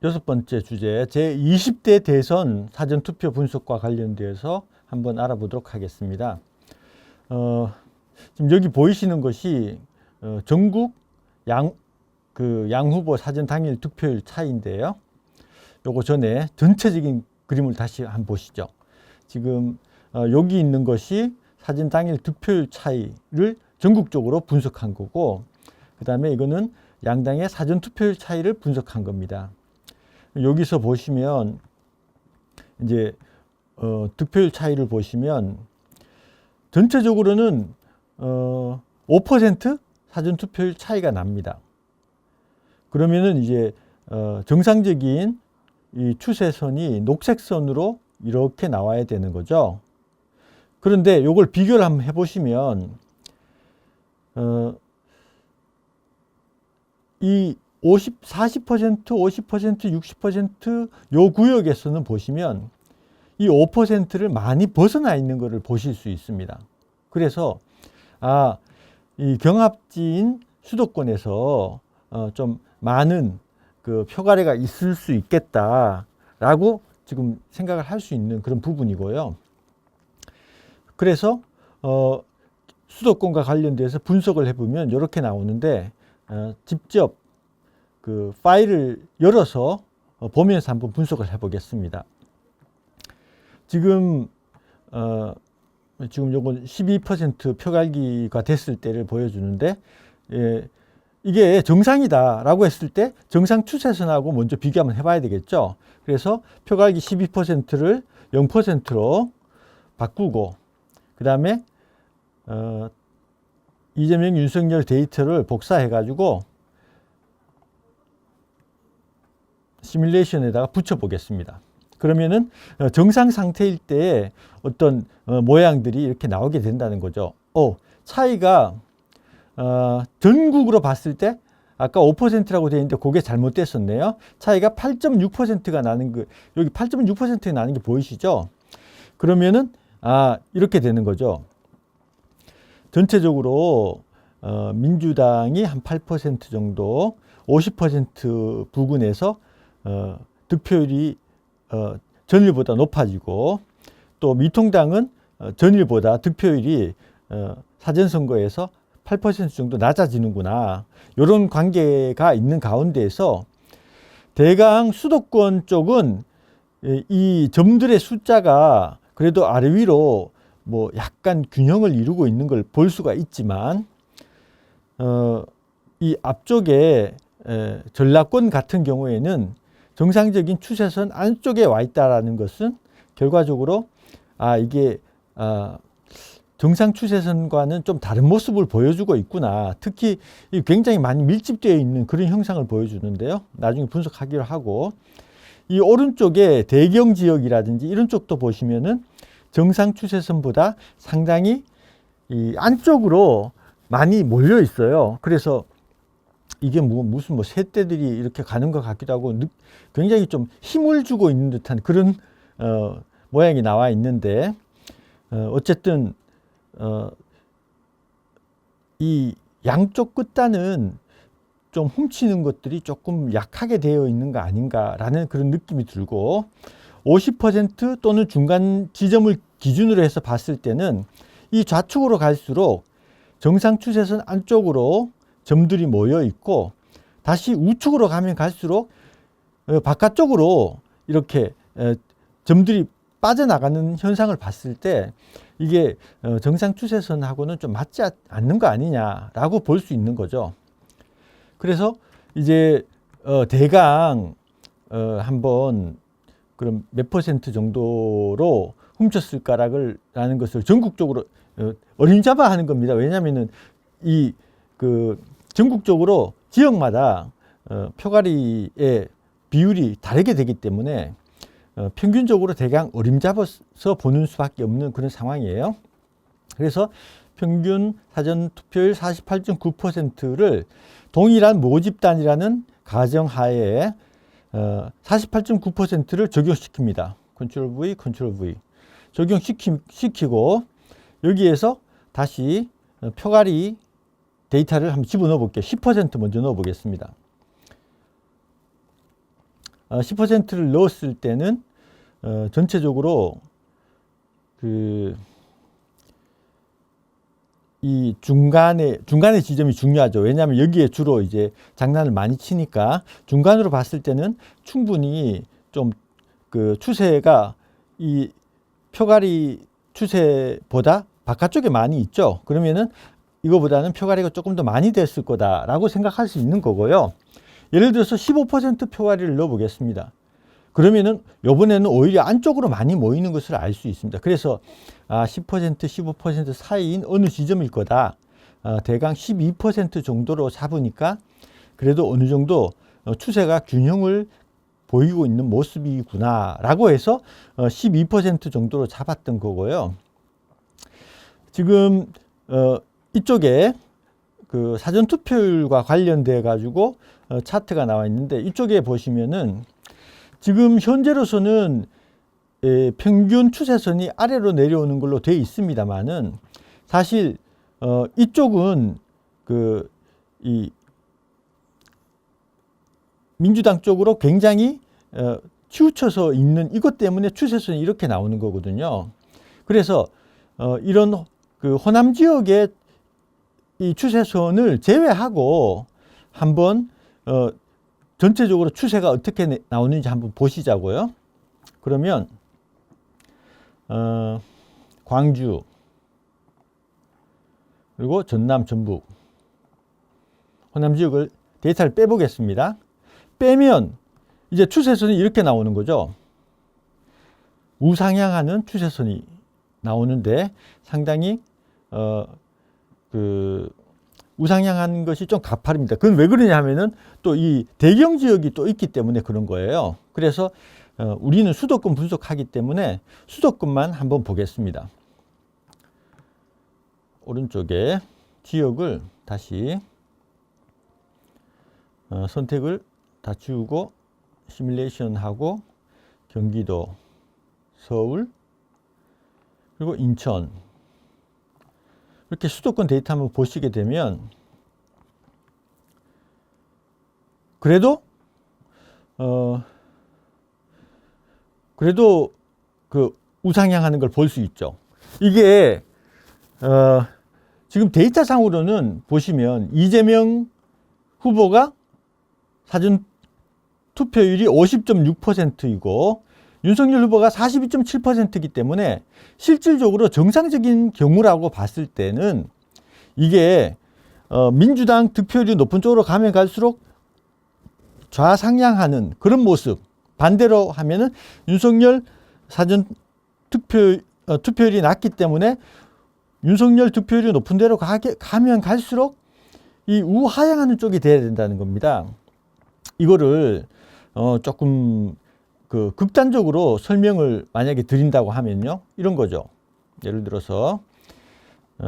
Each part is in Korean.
6번째 주제, 제20대 대선 사전투표 분석과 관련돼서 한번 알아보도록 하겠습니다. 지금 여기 보이시는 것이 전국 양 후보 사전 당일 득표율 차이인데요. 요거 전에 전체적인 그림을 다시 한번 보시죠. 지금 여기 있는 것이 사전 당일 득표율 차이를 전국적으로 분석한 거고, 그 다음에 이거는 양당의 사전 투표율 차이를 분석한 겁니다. 여기서 보시면 이제 득표율 차이를 보시면 전체적으로는 5% 사전 투표율 차이가 납니다. 그러면은 이제 정상적인 이 추세선이 녹색선으로 이렇게 나와야 되는 거죠. 그런데 이걸 비교를 한번 해보시면 이 40%, 50%, 60% 요 구역에서는 보시면 이 5%를 많이 벗어나 있는 것을 보실 수 있습니다. 그래서 이 경합지인 수도권에서 좀 많은 그 표가래가 있을 수 있겠다라고 지금 생각을 할 수 있는 그런 부분이고요. 그래서 수도권과 관련돼서 분석을 해보면 이렇게 나오는데 직접 그 파일을 열어서 보면서 한번 분석을 해보겠습니다. 지금 요건 12% 표갈기가 됐을 때를 보여주는데, 이게 정상이다라고 했을 때 정상 추세선하고 먼저 비교 한번 해봐야 되겠죠. 그래서 표갈기 12%를 0%로 바꾸고, 그 다음에 이재명, 윤석열 데이터를 복사해가지고 시뮬레이션에다가 붙여보겠습니다. 그러면은 정상 상태일 때의 어떤 모양들이 이렇게 나오게 된다는 거죠. 차이가 전국으로 봤을 때 아까 5%라고 되어 있는데 그게 잘못됐었네요. 차이가 8.6%가 나는 거, 여기 8.6%가 나는 게 보이시죠? 그러면은 이렇게 되는 거죠. 전체적으로 민주당이 한 8% 정도, 50% 부근에서 득표율이 전일보다 높아지고, 또 미통당은 전일보다 득표율이 사전선거에서 8% 정도 낮아지는구나, 이런 관계가 있는 가운데에서 대강 수도권 쪽은 이 점들의 숫자가 그래도 아래 위로 뭐 약간 균형을 이루고 있는 걸 볼 수가 있지만, 이 앞쪽에 전라권 같은 경우에는 정상적인 추세선 안쪽에 와 있다라는 것은 결과적으로 이게 정상 추세선과는 좀 다른 모습을 보여주고 있구나. 특히 굉장히 많이 밀집되어 있는 그런 형상을 보여주는데요. 나중에 분석하기로 하고, 이 오른쪽에 대경 지역이라든지 이런 쪽도 보시면은 정상 추세선보다 상당히 이 안쪽으로 많이 몰려 있어요. 그래서 이게 무슨 새떼들이 이렇게 가는 것 같기도 하고, 굉장히 좀 힘을 주고 있는 듯한 그런 모양이 나와 있는데, 어쨌든 이 양쪽 끝단은 좀 훔치는 것들이 조금 약하게 되어 있는 거 아닌가라는 그런 느낌이 들고, 50% 또는 중간 지점을 기준으로 해서 봤을 때는 이 좌측으로 갈수록 정상 추세선 안쪽으로 점들이 모여 있고, 다시 우측으로 가면 갈수록 바깥쪽으로 이렇게 점들이 빠져나가는 현상을 봤을 때 이게 정상 추세선하고는 좀 맞지 않는 거 아니냐라고 볼 수 있는 거죠. 그래서 이제 대강 한번 그럼 몇 % 정도로 훔쳤을까라는 것을 전국적으로 어림잡아 하는 겁니다. 왜냐하면은 이 전국적으로 지역마다 표가리의 비율이 다르게 되기 때문에 평균적으로 대강 어림잡아서 보는 수밖에 없는 그런 상황이에요. 그래서 평균 사전 투표율 48.9%를 동일한 모집단이라는 가정하에 48.9%를 적용시킵니다. 컨트롤 V, 컨트롤 V 적용시키고, 여기에서 다시 표가리 데이터를 한번 집어넣어 볼게요. 10% 먼저 넣어 보겠습니다. 10%를 넣었을 때는 전체적으로 이 중간의 지점이 중요하죠. 왜냐하면 여기에 주로 이제 장난을 많이 치니까 중간으로 봤을 때는 충분히 좀 추세가 이 표가리 추세보다 바깥쪽에 많이 있죠. 그러면은 이거보다는 표가리가 조금 더 많이 됐을 거다라고 생각할 수 있는 거고요. 예를 들어서 15% 표가리를 넣어 보겠습니다. 그러면은 요번에는 오히려 안쪽으로 많이 모이는 것을 알 수 있습니다. 그래서 10%, 15% 사이인 어느 지점일 거다. 대강 12% 정도로 잡으니까 그래도 어느 정도 추세가 균형을 보이고 있는 모습이구나 라고 해서 12% 정도로 잡았던 거고요. 지금 이쪽에 사전투표율과 관련돼 가지고 차트가 나와 있는데, 이쪽에 보시면은 지금 현재로서는 평균 추세선이 아래로 내려오는 걸로 되어 있습니다만은, 사실 이쪽은 이 민주당 쪽으로 굉장히 치우쳐서 있는 이것 때문에 추세선이 이렇게 나오는 거거든요. 그래서 이런 호남 지역의 이 추세선을 제외하고 한번 전체적으로 추세가 어떻게 나오는지 한번 보시자고요. 그러면 광주 그리고 전남, 전북, 호남 지역을 데이터를 빼보겠습니다. 빼면 이제 추세선이 이렇게 나오는 거죠. 우상향하는 추세선이 나오는데 상당히 우상향하는 것이 좀 가파릅니다. 그건 왜 그러냐 하면은 또 이 대경 지역이 또 있기 때문에 그런 거예요. 그래서 우리는 수도권 분석하기 때문에 수도권만 한번 보겠습니다. 오른쪽에 지역을 다시 선택을 다 지우고 시뮬레이션 하고 경기도, 서울, 그리고 인천, 이렇게 수도권 데이터 한번 보시게 되면 그래도 우상향하는 걸 볼 수 있죠. 이게 지금 데이터상으로는 보시면 이재명 후보가 사전 투표율이 50.6%이고 윤석열 후보가 42.7%이기 때문에 실질적으로 정상적인 경우라고 봤을 때는 이게 민주당 득표율이 높은 쪽으로 가면 갈수록 좌상향하는 그런 모습, 반대로 하면은 윤석열 사전 투표율이 낮기 때문에 윤석열 득표율이 높은 데로 가면 갈수록 이 우하향하는 쪽이 돼야 된다는 겁니다. 이거를 조금 극단적으로 설명을 만약에 드린다고 하면요, 이런 거죠. 예를 들어서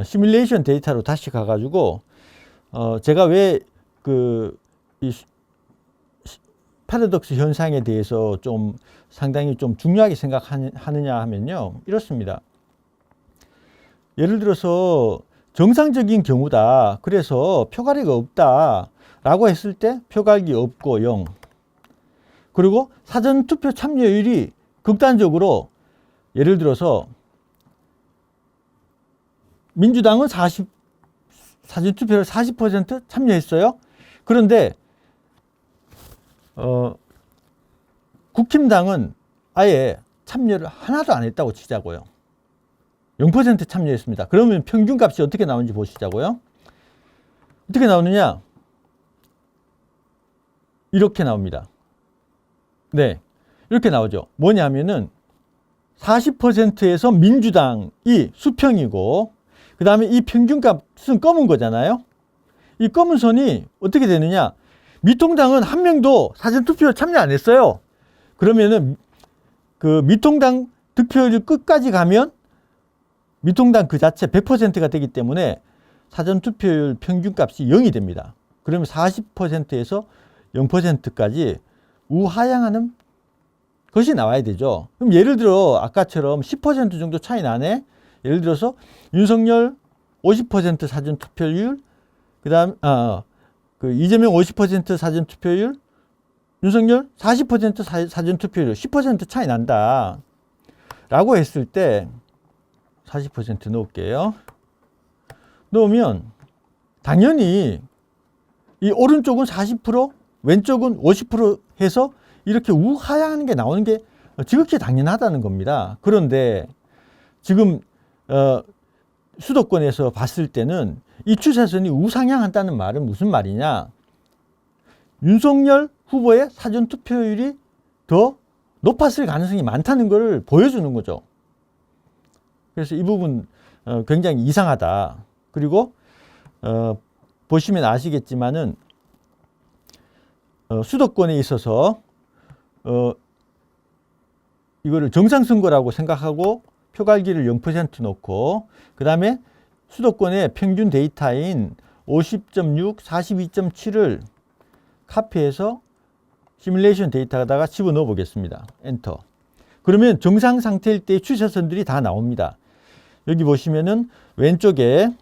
시뮬레이션 데이터로 다시 가가지고 제가 왜 이 패러독스 현상에 대해서 좀 상당히 좀 중요하게 생각하느냐 하면요, 이렇습니다. 예를 들어서 정상적인 경우다, 그래서 표가리가 없다 라고 했을 때 표각이 없고 0, 그리고 사전투표 참여율이 극단적으로 예를 들어서 민주당은 사전투표를 40% 참여했어요. 그런데 국힘당은 아예 참여를 하나도 안 했다고 치자고요. 0% 참여했습니다. 그러면 평균값이 어떻게 나오는지 보시자고요. 어떻게 나오느냐? 이렇게 나옵니다. 네, 이렇게 나오죠. 뭐냐면은 40%에서 민주당이 수평이고, 그 다음에 이 평균값은 검은 거잖아요. 이 검은 선이 어떻게 되느냐? 미통당은 한 명도 사전투표에 참여 안 했어요. 그러면은 미통당 득표율이 끝까지 가면 미통당 그 자체 100%가 되기 때문에 사전투표율 평균값이 0이 됩니다. 그러면 40%에서 0%까지 우하향하는 것이 나와야 되죠. 그럼 예를 들어 아까처럼 10% 정도 차이 나네. 예를 들어서 윤석열 50% 사전투표율, 그다음 이재명 50% 사전투표율, 윤석열 40% 사전투표율 10% 차이 난다 라고 했을 때 40% 넣을게요. 넣으면 당연히 이 오른쪽은 40% 왼쪽은 50% 해서 이렇게 우하향하는 게 나오는 게 지극히 당연하다는 겁니다. 그런데 지금 수도권에서 봤을 때는 이 추세선이 우상향한다는 말은 무슨 말이냐? 윤석열 후보의 사전투표율이 더 높았을 가능성이 많다는 것을 보여주는 거죠. 그래서 이 부분 굉장히 이상하다. 그리고 보시면 아시겠지만은 수도권에 있어서 이거를 정상선거라고 생각하고 표갈기를 0% 놓고 그 다음에 수도권의 평균 데이터인 50.6, 42.7을 카피해서 시뮬레이션 데이터에다가 집어넣어 보겠습니다. 엔터. 그러면 정상 상태일 때의 추세선들이 다 나옵니다. 여기 보시면은 왼쪽에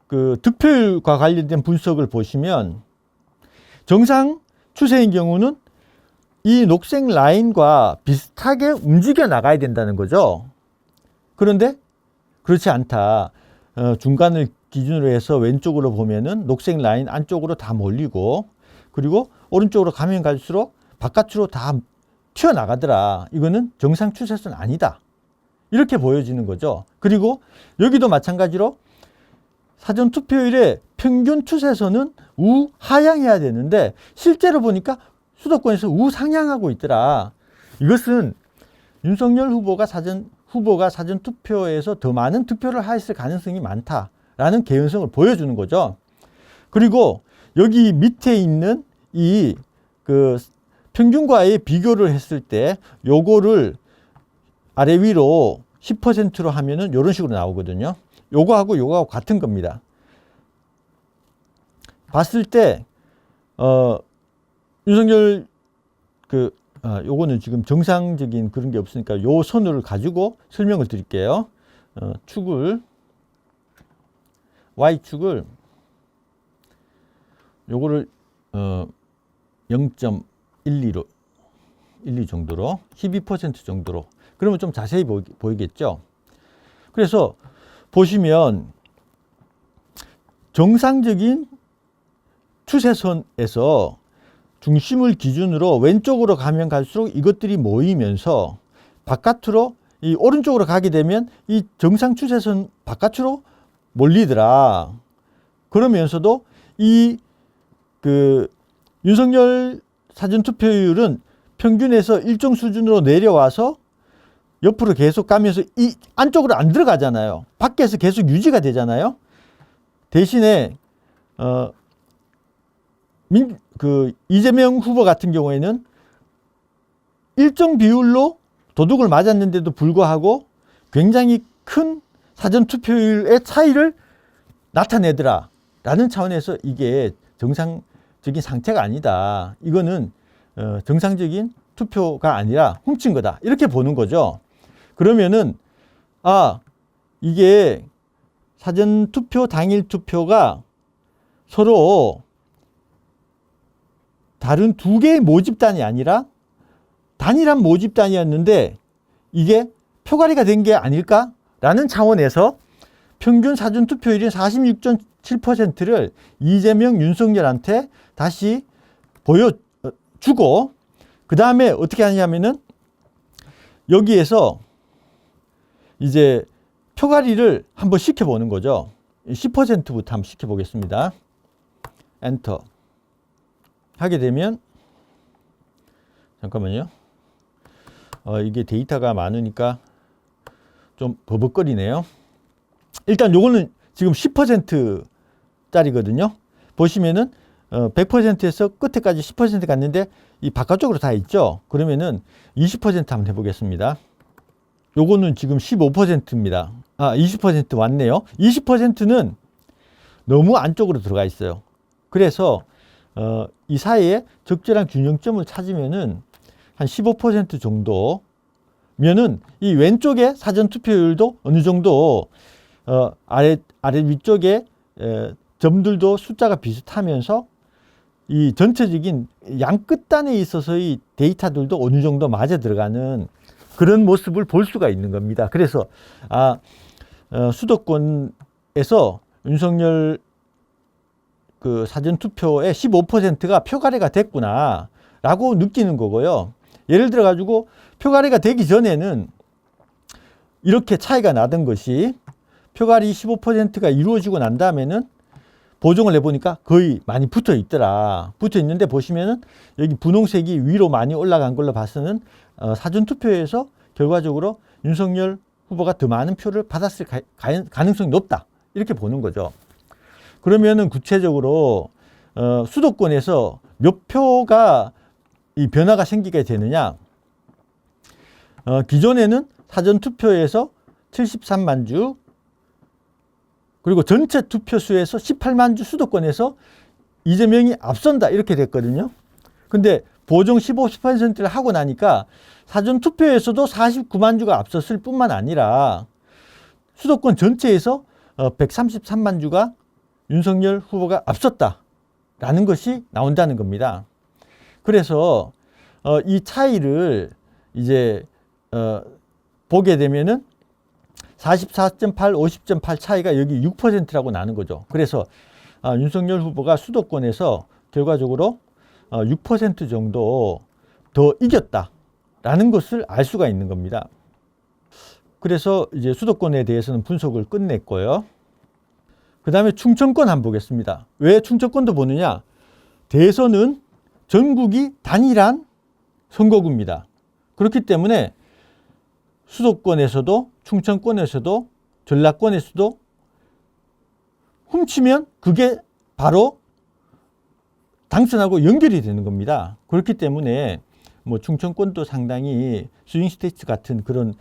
그 득표율과 관련된 분석을 보시면 정상 추세인 경우는 이 녹색 라인과 비슷하게 움직여 나가야 된다는 거죠. 그런데 그렇지 않다. 중간을 기준으로 해서 왼쪽으로 보면은 녹색 라인 안쪽으로 다 몰리고 그리고 오른쪽으로 가면 갈수록 바깥으로 다 튀어나가더라. 이거는 정상 추세선 아니다. 이렇게 보여지는 거죠. 그리고 여기도 마찬가지로 사전투표율의 평균 추세선은 우하향해야 되는데 실제로 보니까 수도권에서 우상향하고 있더라. 이것은 윤석열 후보가 사전투표에서 더 많은 득표를 했을 가능성이 많다라는 개연성을 보여주는 거죠. 그리고 여기 밑에 있는 이 그 평균과의 비교를 했을 때 요거를 아래 위로 10%로 하면은 이런 식으로 나오거든요. 요거하고 같은 겁니다. 봤을 때 윤석열 요거는 지금 정상적인 그런 게 없으니까 요 선을 가지고 설명을 드릴게요. Y축을 요거를 0.12로 12 정도로 12% 정도로 그러면 좀 자세히 보이겠죠. 그래서 보시면 정상적인 추세선에서 중심을 기준으로 왼쪽으로 가면 갈수록 이것들이 모이면서 바깥으로 이 오른쪽으로 가게 되면 이 정상 추세선 바깥으로 몰리더라. 그러면서도 이 윤석열 사전투표율은 평균에서 일정 수준으로 내려와서 옆으로 계속 가면서 이 안쪽으로 안 들어가잖아요. 밖에서 계속 유지가 되잖아요. 대신에 이재명 후보 같은 경우에는 일정 비율로 도둑을 맞았는데도 불구하고 굉장히 큰 사전투표율의 차이를 나타내더라 라는 차원에서 이게 정상적인 상태가 아니다. 이거는 정상적인 투표가 아니라 훔친 거다. 이렇게 보는 거죠. 그러면은 이게 사전투표 당일 투표가 서로 다른 두 개의 모집단이 아니라 단일한 모집단이었는데 이게 표가리가 된 게 아닐까라는 차원에서 평균 사전투표율인 46.7%를 이재명, 윤석열한테 다시 보여주고 그 다음에 어떻게 하냐면은 여기에서 이제 표가리를 한번 시켜보는 거죠. 10%부터 한번 시켜보겠습니다. 엔터. 하게 되면 잠깐만요. 이게 데이터가 많으니까 좀 버벅거리네요. 일단 요거는 지금 10%짜리거든요. 보시면은 100%에서 끝에까지 10% 갔는데 이 바깥쪽으로 다 있죠. 그러면은 20% 한번 해보겠습니다. 요거는 지금 15%입니다. 20% 왔네요. 20%는 너무 안쪽으로 들어가 있어요. 그래서 이 사이에 적절한 균형점을 찾으면은 한 15% 정도면은 이 왼쪽에 사전투표율도 어느 정도 아래 위쪽에 점들도 숫자가 비슷하면서 이 전체적인 양 끝단에 있어서의 데이터들도 어느 정도 맞아 들어가는 그런 모습을 볼 수가 있는 겁니다. 그래서 수도권에서 윤석열 그 사전투표의 15%가 표가래가 됐구나 라고 느끼는 거고요. 예를 들어 가지고 표가래가 되기 전에는 이렇게 차이가 나던 것이 표가리 15%가 이루어지고 난 다음에는 보정을 해보니까 거의 많이 붙어 있더라. 붙어 있는데 보시면은 여기 분홍색이 위로 많이 올라간 걸로 봐서는 사전투표에서 결과적으로 윤석열 후보가 더 많은 표를 받았을 가능성이 높다. 이렇게 보는 거죠. 그러면은 구체적으로 수도권에서 몇 표가 이 변화가 생기게 되느냐? 기존에는 사전투표에서 73만 주, 그리고 전체 투표수에서 18만 주 수도권에서 이재명이 앞선다 이렇게 됐거든요. 근데 보정 15%를 하고 나니까 사전투표에서도 49만 주가 앞섰을 뿐만 아니라 수도권 전체에서 133만 주가 윤석열 후보가 앞섰다라는 것이 나온다는 겁니다. 그래서 이 차이를 이제 보게 되면은 44.8, 50.8 차이가 여기 6%라고 나는 거죠. 그래서 윤석열 후보가 수도권에서 결과적으로 6% 정도 더 이겼다라는 것을 알 수가 있는 겁니다. 그래서 이제 수도권에 대해서는 분석을 끝냈고요. 그 다음에 충청권 한번 보겠습니다. 왜 충청권도 보느냐? 대선은 전국이 단일한 선거구입니다. 그렇기 때문에 수도권에서도 충청권에서도 전라권에서도 훔치면 그게 바로 당선하고 연결이 되는 겁니다. 그렇기 때문에 뭐 충청권도 상당히 스윙 스테이트 같은 그런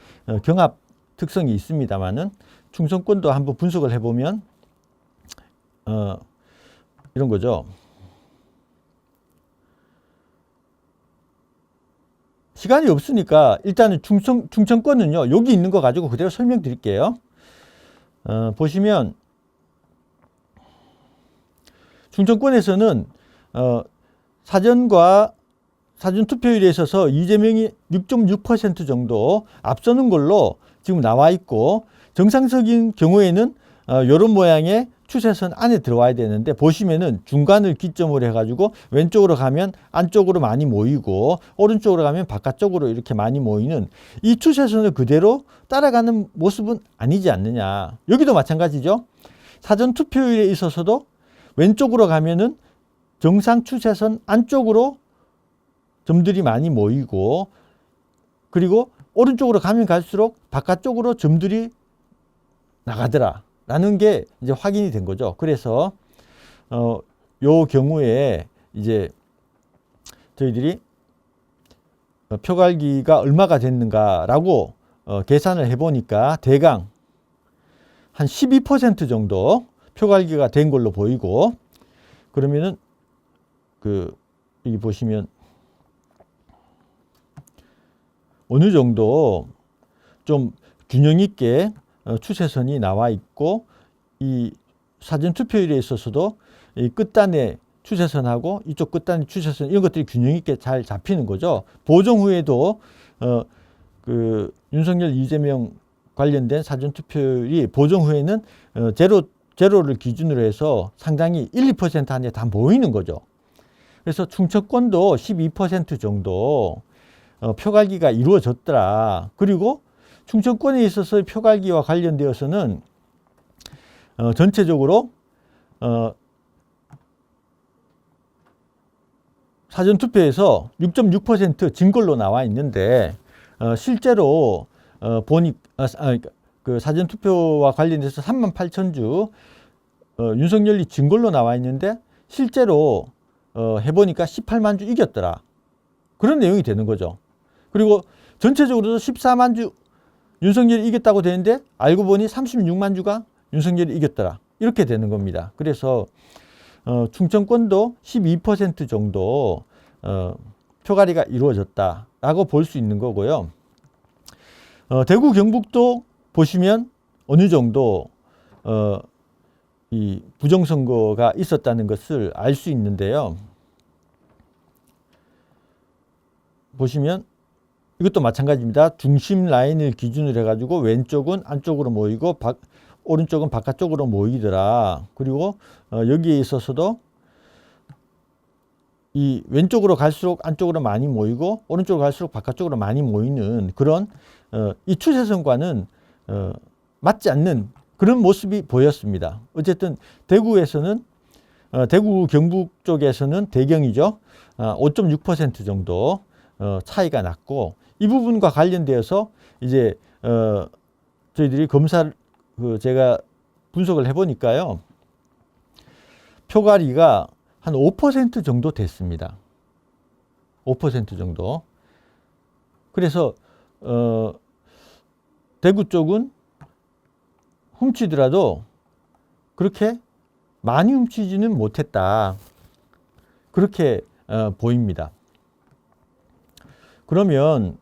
경합 특성이 있습니다만은 충청권도 한번 분석을 해보면 이런 거죠. 시간이 없으니까 일단은 충청권은요, 여기 있는 거 가지고 그대로 설명드릴게요. 보시면 충청권에서는 사전과 사전투표율에 있어서 이재명이 6.6% 정도 앞서는 걸로 지금 나와 있고, 정상적인 경우에는 이런 모양의 추세선 안에 들어와야 되는데 보시면은 중간을 기점으로 해가지고 왼쪽으로 가면 안쪽으로 많이 모이고 오른쪽으로 가면 바깥쪽으로 이렇게 많이 모이는 이 추세선을 그대로 따라가는 모습은 아니지 않느냐. 여기도 마찬가지죠. 사전투표율에 있어서도 왼쪽으로 가면은 정상 추세선 안쪽으로 점들이 많이 모이고, 그리고 오른쪽으로 가면 갈수록 바깥쪽으로 점들이 나가더라 라는 게 이제 확인이 된 거죠. 그래서 요 경우에 이제 저희들이 표갈기가 얼마가 됐는가라고 계산을 해보니까 대강 한 12% 정도 표갈기가 된 걸로 보이고, 그러면은 여기 보시면 어느 정도 좀 균형 있게 추세선이 나와 있고, 이 사전투표율에 있어서도 이 끝단의 추세선하고 이쪽 끝단의 추세선 이런 것들이 균형 있게 잘 잡히는 거죠. 보정 후에도 윤석열 이재명 관련된 사전투표율이 보정 후에는 제로를 기준으로 해서 상당히 1, 2% 안에 다 모이는 거죠. 그래서 충청권도 12% 정도 표갈기가 이루어졌더라. 그리고 충청권에 있어서 표갈기와 관련되어서는 전체적으로 사전투표에서 6.6% 진 걸로 나와 있는데 실제로 그 사전투표와 관련돼서 38,000주 윤석열이 진 걸로 나와 있는데 실제로 해보니까 18만 주 이겼더라. 그런 내용이 되는 거죠. 그리고 전체적으로도 14만 주 윤석열이 이겼다고 되는데 알고 보니 36만 주가 윤석열이 이겼더라. 이렇게 되는 겁니다. 그래서 충청권도 12% 정도 표가리가 이루어졌다라고 볼 수 있는 거고요. 대구 경북도 보시면 어느 정도 이 부정선거가 있었다는 것을 알 수 있는데요. 보시면 이것도 마찬가지입니다. 중심 라인을 기준으로 해가지고 왼쪽은 안쪽으로 모이고 오른쪽은 바깥쪽으로 모이더라. 그리고 여기에 있어서도 이 왼쪽으로 갈수록 안쪽으로 많이 모이고 오른쪽으로 갈수록 바깥쪽으로 많이 모이는 그런 이 추세선과는 맞지 않는 그런 모습이 보였습니다. 어쨌든 대구에서는 대구 경북 쪽에서는 대경이죠. 5.6% 정도 차이가 났고 이 부분과 관련되어서 이제 저희들이 검사를 제가 분석을 해보니까요. 표가리가 한 5% 정도 됐습니다. 5% 정도. 그래서 대구 쪽은 훔치더라도 그렇게 많이 훔치지는 못했다. 그렇게 보입니다. 그러면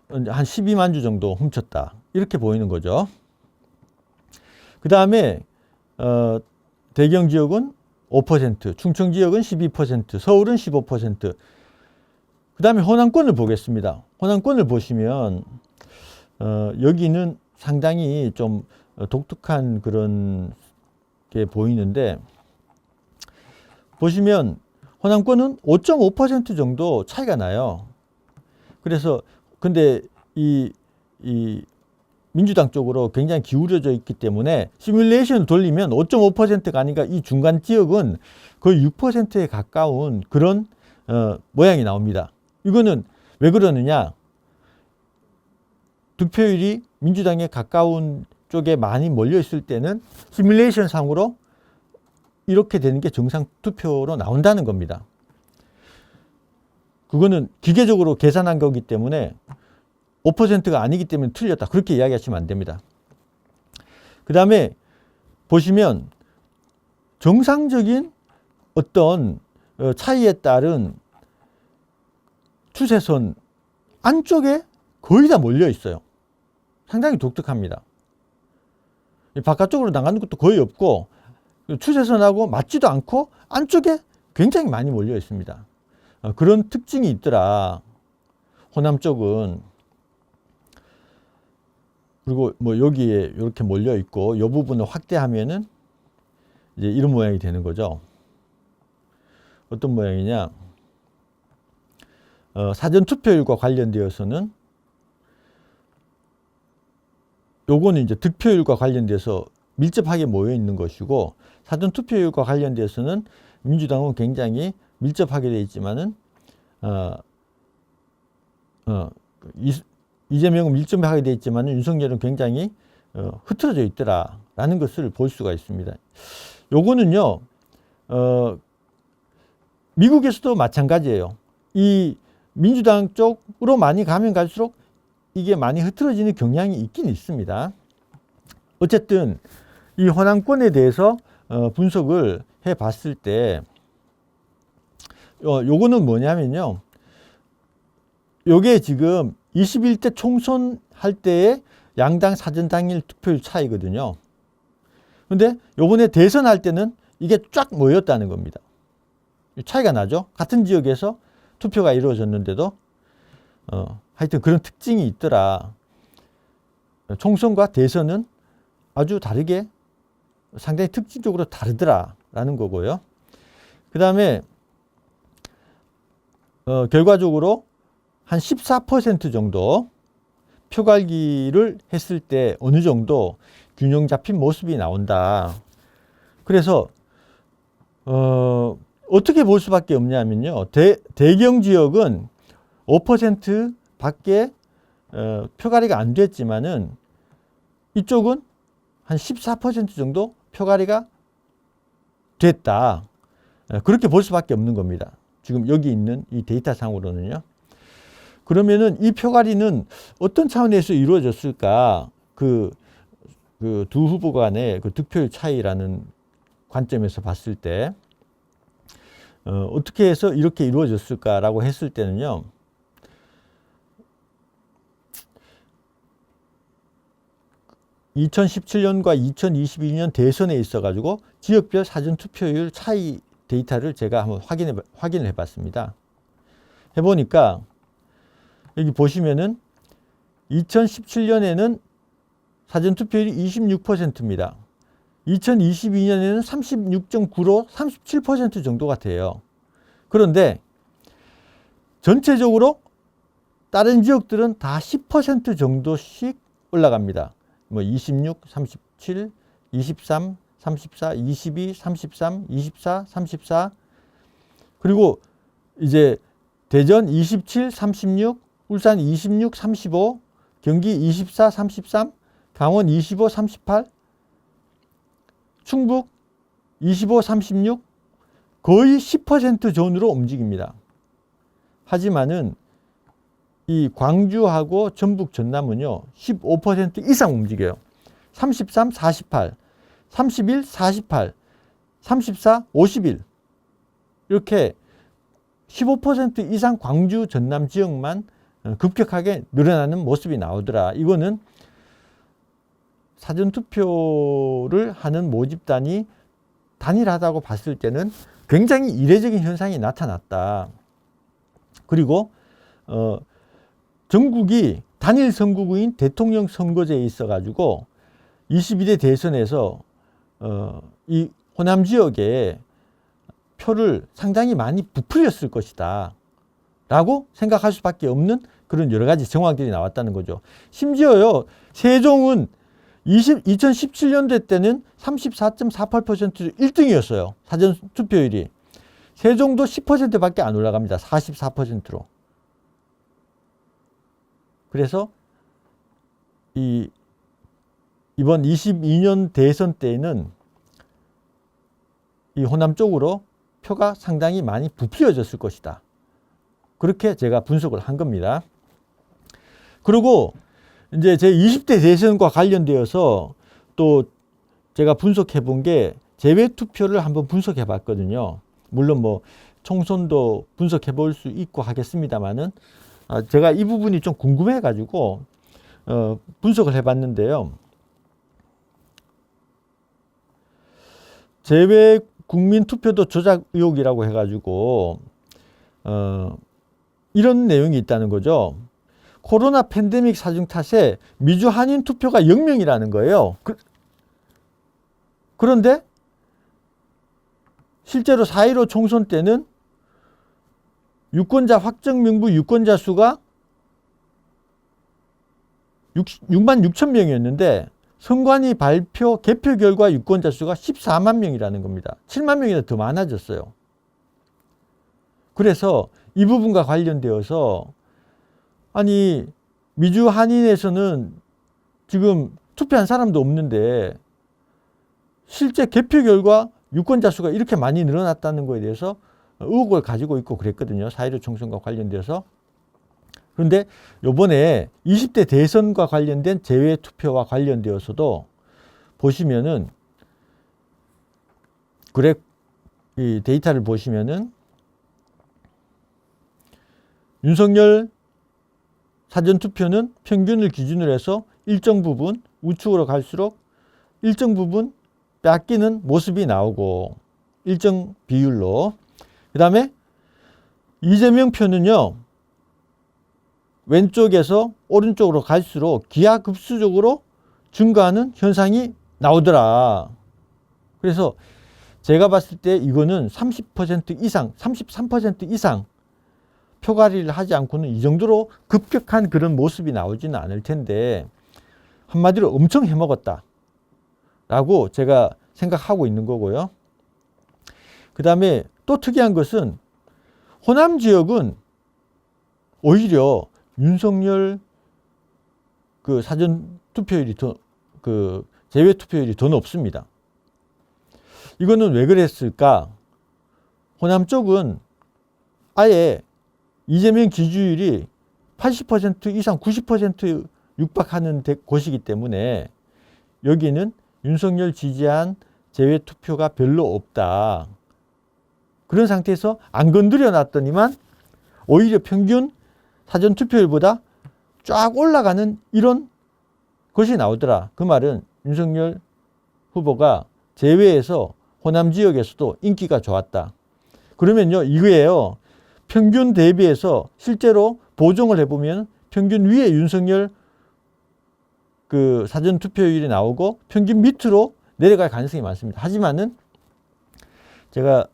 한 12만 주 정도 훔쳤다. 이렇게 보이는 거죠. 그 다음에 대경 지역은 5%, 충청 지역은 12%, 서울은 15%. 그 다음에 호남권을 보겠습니다. 호남권을 보시면 여기는 상당히 좀 독특한 그런 게 보이는데 보시면 호남권은 5.5% 정도 차이가 나요. 그래서 근데 이 민주당 쪽으로 굉장히 기울어져 있기 때문에 시뮬레이션을 돌리면 5.5%가 아니라 이 중간 지역은 거의 6%에 가까운 그런 모양이 나옵니다. 이거는 왜 그러느냐? 득표율이 민주당에 가까운 쪽에 많이 몰려 있을 때는 시뮬레이션 상으로 이렇게 되는 게 정상 투표로 나온다는 겁니다. 그거는 기계적으로 계산한 거기 때문에 5%가 아니기 때문에 틀렸다. 그렇게 이야기하시면 안 됩니다. 그 다음에 보시면 정상적인 어떤 차이에 따른 추세선 안쪽에 거의 다 몰려 있어요. 상당히 독특합니다. 바깥쪽으로 나가는 것도 거의 없고 추세선하고 맞지도 않고 안쪽에 굉장히 많이 몰려 있습니다. 그런 특징이 있더라. 호남 쪽은. 그리고 뭐 여기에 이렇게 몰려 있고 이 부분을 확대하면은 이제 이런 모양이 되는 거죠. 어떤 모양이냐? 사전 투표율과 관련되어서는 요거는 이제 득표율과 관련돼서 밀접하게 모여 있는 것이고 사전 투표율과 관련돼서는 민주당은 굉장히 밀접하게 되어 있지만은 이재명은 밀접하게 되어 있지만은 윤석열은 굉장히 흐트러져 있더라라는 것을 볼 수가 있습니다. 요거는요 미국에서도 마찬가지예요. 이 민주당 쪽으로 많이 가면 갈수록 이게 많이 흐트러지는 경향이 있긴 있습니다. 어쨌든 이 호남권에 대해서 분석을 해 봤을 때 요거는 뭐냐면요. 요게 지금 21대 총선 할 때의 양당 사전 당일 투표율 차이거든요. 근데 요번에 대선 할 때는 이게 쫙 모였다는 겁니다. 차이가 나죠. 같은 지역에서 투표가 이루어졌는데도 하여튼 그런 특징이 있더라. 총선과 대선은 아주 다르게 상당히 특징적으로 다르더라라는 거고요. 그 다음에 결과적으로 한 14% 정도 표갈기를 했을 때 어느 정도 균형 잡힌 모습이 나온다. 그래서 어떻게 볼 수밖에 없냐면요. 대경 지역은 5% 밖에 표가리가 안 됐지만은 이쪽은 한 14% 정도 표가리가 됐다. 그렇게 볼 수밖에 없는 겁니다. 지금 여기 있는 이 데이터 상으로는요. 그러면은 이 표가리는 어떤 차원에서 이루어졌을까? 그 두 후보 간의 그 득표율 차이라는 관점에서 봤을 때 어떻게 해서 이렇게 이루어졌을까라고 했을 때는요. (2017년과 2022년) 대선에 있어 가지고 지역별 사전 투표율 차이 데이터를 제가 한번 확인을 해 봤습니다. 해 보니까 여기 보시면은 2017년에는 사전투표율이 26%입니다. 2022년에는 36.9로 37% 정도가 돼요. 그런데 전체적으로 다른 지역들은 다 10% 정도씩 올라갑니다. 뭐 26, 37, 23, 34, 22, 33, 24, 34. 그리고 이제 대전 27, 36, 울산 26, 35, 경기 24, 33, 강원 25, 38, 충북 25, 36, 거의 10% 존으로 움직입니다. 하지만은 이 광주하고 전북 전남은요 15% 이상 움직여요. 33, 48, 31, 48, 34, 51 이렇게 15% 이상 광주 전남 지역만 급격하게 늘어나는 모습이 나오더라. 이거는 사전투표를 하는 모집단이 단일하다고 봤을 때는 굉장히 이례적인 현상이 나타났다. 그리고 전국이 단일 선거구인 대통령 선거제에 있어 가지고 22대 대선에서 이 호남 지역에 표를 상당히 많이 부풀렸을 것이다 라고 생각할 수밖에 없는 그런 여러 가지 정황들이 나왔다는 거죠. 심지어요 세종은 2017년도 때는 34.48% 1등이었어요. 사전투표율이. 세종도 10%밖에 안 올라갑니다. 44%로. 그래서 이번 22년 대선 때에는 이 호남 쪽으로 표가 상당히 많이 부풀려졌을 것이다. 그렇게 제가 분석을 한 겁니다. 그리고 이제 제 20대 대선과 관련되어서 또 제가 분석해 본 게 제외 투표를 한번 분석해 봤거든요. 물론 뭐 총선도 분석해 볼 수 있고 하겠습니다만은 제가 이 부분이 좀 궁금해 가지고 분석을 해 봤는데요. 제외 국민 투표도 조작 의혹이라고 해 가지고 이런 내용이 있다는 거죠. 코로나 팬데믹 사중 탓에 미주 한인 투표가 0명이라는 거예요. 그런데 실제로 4.15 총선 때는 유권자 확정 명부 유권자 수가 6만 6천 명이었는데 선관위 발표 개표 결과 유권자 수가 14만 명이라는 겁니다. 7만 명이나 더 많아졌어요. 그래서 이 부분과 관련되어서 아니 미주 한인에서는 지금 투표한 사람도 없는데 실제 개표 결과 유권자 수가 이렇게 많이 늘어났다는 것에 대해서 의혹을 가지고 있고 그랬거든요. 4.15 총선과 관련돼서. 그런데 이번에 20대 대선과 관련된 제외 투표와 관련되어서도 보시면은 이 데이터를 보시면은 윤석열 사전투표는 평균을 기준으로 해서 일정 부분 우측으로 갈수록 일정 부분 뺏기는 모습이 나오고 일정 비율로 그 다음에 이재명 표는요 왼쪽에서 오른쪽으로 갈수록 기하급수적으로 증가하는 현상이 나오더라. 그래서 제가 봤을 때 이거는 30% 이상 33% 이상 표가리를 하지 않고는 이 정도로 급격한 그런 모습이 나오지는 않을 텐데 한마디로 엄청 해먹었다 라고 제가 생각하고 있는 거고요. 그 다음에 또 특이한 것은 호남 지역은 오히려 윤석열 그 사전 투표율이 제외 투표율이 더 높습니다. 이거는 왜 그랬을까? 호남 쪽은 아예 이재명 지지율이 80% 이상 90% 육박하는 곳이기 때문에 여기는 윤석열 지지한 제외 투표가 별로 없다. 그런 상태에서 안 건드려 놨더니만 오히려 평균 사전 투표율보다 쫙 올라가는 이런 것이 나오더라. 그 말은 윤석열 후보가 제외해서 호남 지역에서도 인기가 좋았다. 그러면요, 이거예요. 평균 대비해서 실제로 보정을 해보면 평균 위에 윤석열 그 사전 투표율이 나오고 평균 밑으로 내려갈 가능성이 많습니다. 하지만은 제가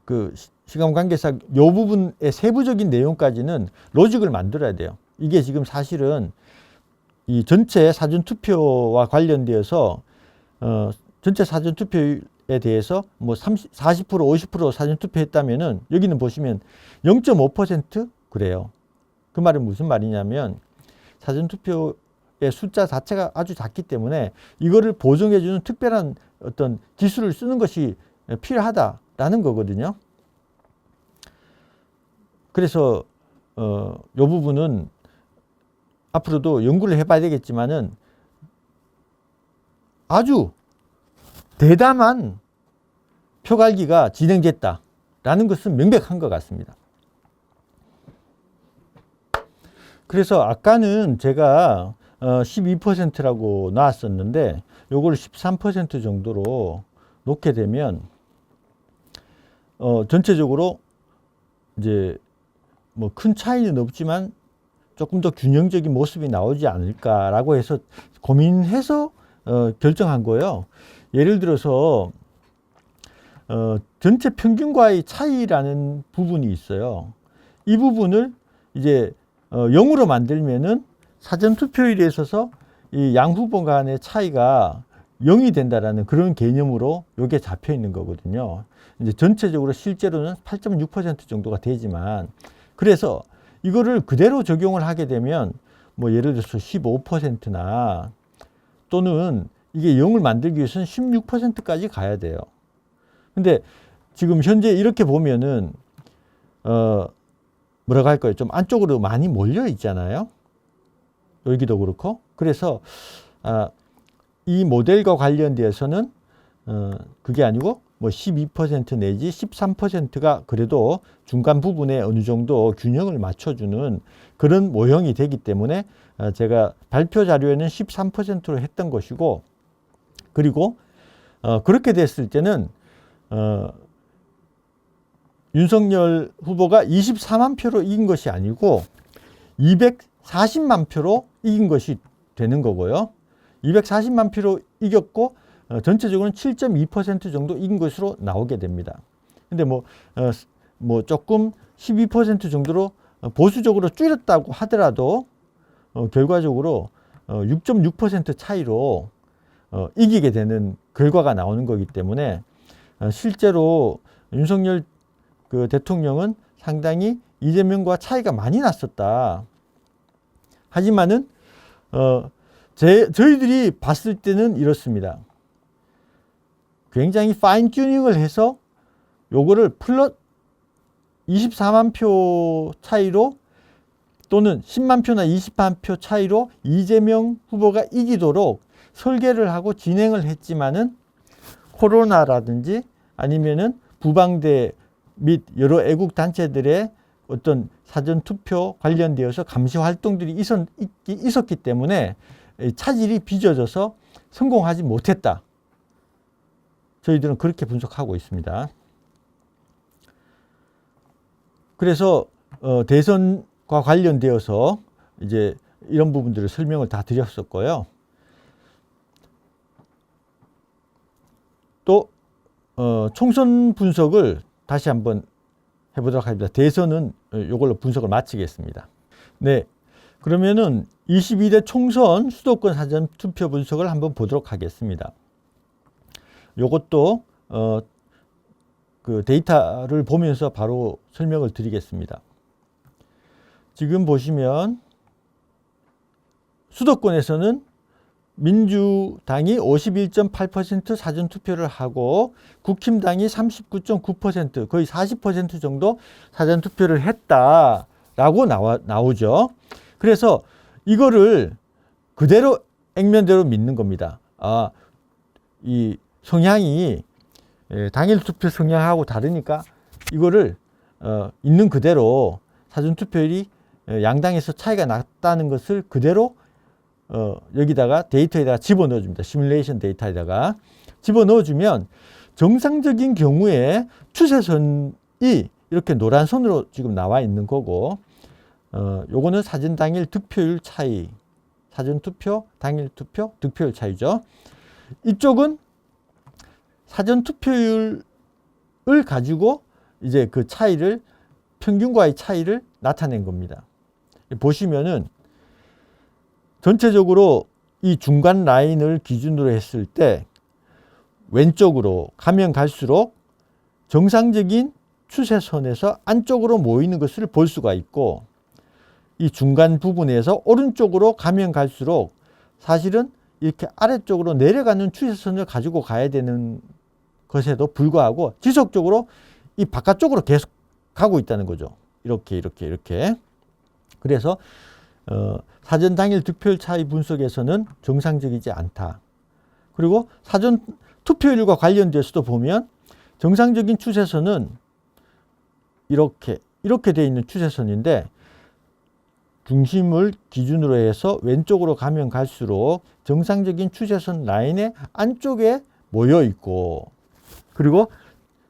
그 시간 관계상 이 부분의 세부적인 내용까지는 로직을 만들어야 돼요. 이게 지금 사실은 이 전체 사전 투표와 관련되어서 전체 사전 투표에 대해서 뭐 40% 50% 사전 투표했다면은 여기는 보시면 0.5% 그래요. 그 말은 무슨 말이냐면 사전 투표의 숫자 자체가 아주 작기 때문에 이거를 보정해주는 특별한 어떤 기술을 쓰는 것이 필요하다라는 거거든요. 그래서 이 부분은 앞으로도 연구를 해봐야 되겠지만은 아주 대담한 표갈기가 진행됐다라는 것은 명백한 것 같습니다. 그래서 아까는 제가 12%라고 나왔었는데 요걸 13% 정도로 놓게 되면 전체적으로 이제 뭐 큰 차이는 없지만 조금 더 균형적인 모습이 나오지 않을까라고 해서 고민해서 결정한 거예요. 예를 들어서 전체 평균과의 차이라는 부분이 있어요. 이 부분을 이제 0으로 만들면은 사전 투표율에 있어서 이 양 후보 간의 차이가 0이 된다라는 그런 개념으로 이게 잡혀 있는 거거든요. 이제 전체적으로 실제로는 8.6% 정도가 되지만 그래서 이거를 그대로 적용을 하게 되면 뭐 예를 들어서 15%나 또는 이게 0을 만들기 위해서는 16%까지 가야 돼요. 근데 지금 현재 이렇게 보면은 뭐라고 할까요? 좀 안쪽으로 많이 몰려 있잖아요. 여기도 그렇고. 그래서 이 모델과 관련되어서는 그게 아니고 뭐 12% 내지 13%가 그래도 중간 부분에 어느 정도 균형을 맞춰주는 그런 모형이 되기 때문에 제가 발표 자료에는 13%로 했던 것이고, 그리고 그렇게 됐을 때는 윤석열 후보가 24만 표로 이긴 것이 아니고 240만 표로 이긴 것이 되는 거고요. 240만 표로 이겼고 전체적으로는 7.2% 정도 이긴 것으로 나오게 됩니다. 근데 뭐 조금 12% 정도로 보수적으로 줄였다고 하더라도 결과적으로 6.6% 차이로 이기게 되는 결과가 나오는 거기 때문에 실제로 윤석열 그 대통령은 상당히 이재명과 차이가 많이 났었다. 하지만은 저희들이 봤을 때는 이렇습니다. 굉장히 파인 튜닝을 해서 요거를 24만 표 차이로 또는 10만 표나 20만 표 차이로 이재명 후보가 이기도록 설계를 하고 진행을 했지만은 코로나라든지 아니면은 부방대 및 여러 애국 단체들의 어떤 사전 투표 관련되어서 감시 활동들이 있었기 때문에 차질이 빚어져서 성공하지 못했다. 저희들은 그렇게 분석하고 있습니다. 그래서 대선과 관련되어서 이제 이런 부분들을 설명을 다 드렸었고요. 또 총선 분석을 다시 한번 해보도록 하겠습니다. 대선은 이걸로 분석을 마치겠습니다. 네, 그러면은 22대 총선 수도권 사전 투표 분석을 한번 보도록 하겠습니다. 요것도 그 데이터를 보면서 바로 설명을 드리겠습니다. 지금 보시면 수도권에서는 민주당이 51.8% 사전투표를 하고 국힘당이 39.9% 거의 40% 정도 사전투표를 했다라고 나오죠. 그래서 이거를 그대로 액면대로 믿는 겁니다. 이 성향이 당일 투표 성향하고 다르니까 이거를 있는 그대로 사전투표율이 양당에서 차이가 났다는 것을 그대로 여기다가 데이터에다가 집어넣어 줍니다. 시뮬레이션 데이터에다가 집어넣어 주면 정상적인 경우에 추세선이 이렇게 노란 선으로 지금 나와 있는 거고 요거는 사전 당일 득표율 차이, 사전 투표, 당일 투표, 득표율 차이죠. 이쪽은 사전 투표율을 가지고 이제 그 차이를, 평균과의 차이를 나타낸 겁니다. 보시면은 전체적으로 이 중간 라인을 기준으로 했을 때 왼쪽으로 가면 갈수록 정상적인 추세선에서 안쪽으로 모이는 것을 볼 수가 있고, 이 중간 부분에서 오른쪽으로 가면 갈수록 사실은 이렇게 아래쪽으로 내려가는 추세선을 가지고 가야 되는 것에도 불구하고 지속적으로 이 바깥쪽으로 계속 가고 있다는 거죠. 이렇게. 그래서 사전 당일 득표율 차이 분석에서는 정상적이지 않다. 그리고 사전 투표율과 관련돼서도 보면 정상적인 추세선은 이렇게 되어 있는 추세선인데, 중심을 기준으로 해서 왼쪽으로 가면 갈수록 정상적인 추세선 라인의 안쪽에 모여 있고, 그리고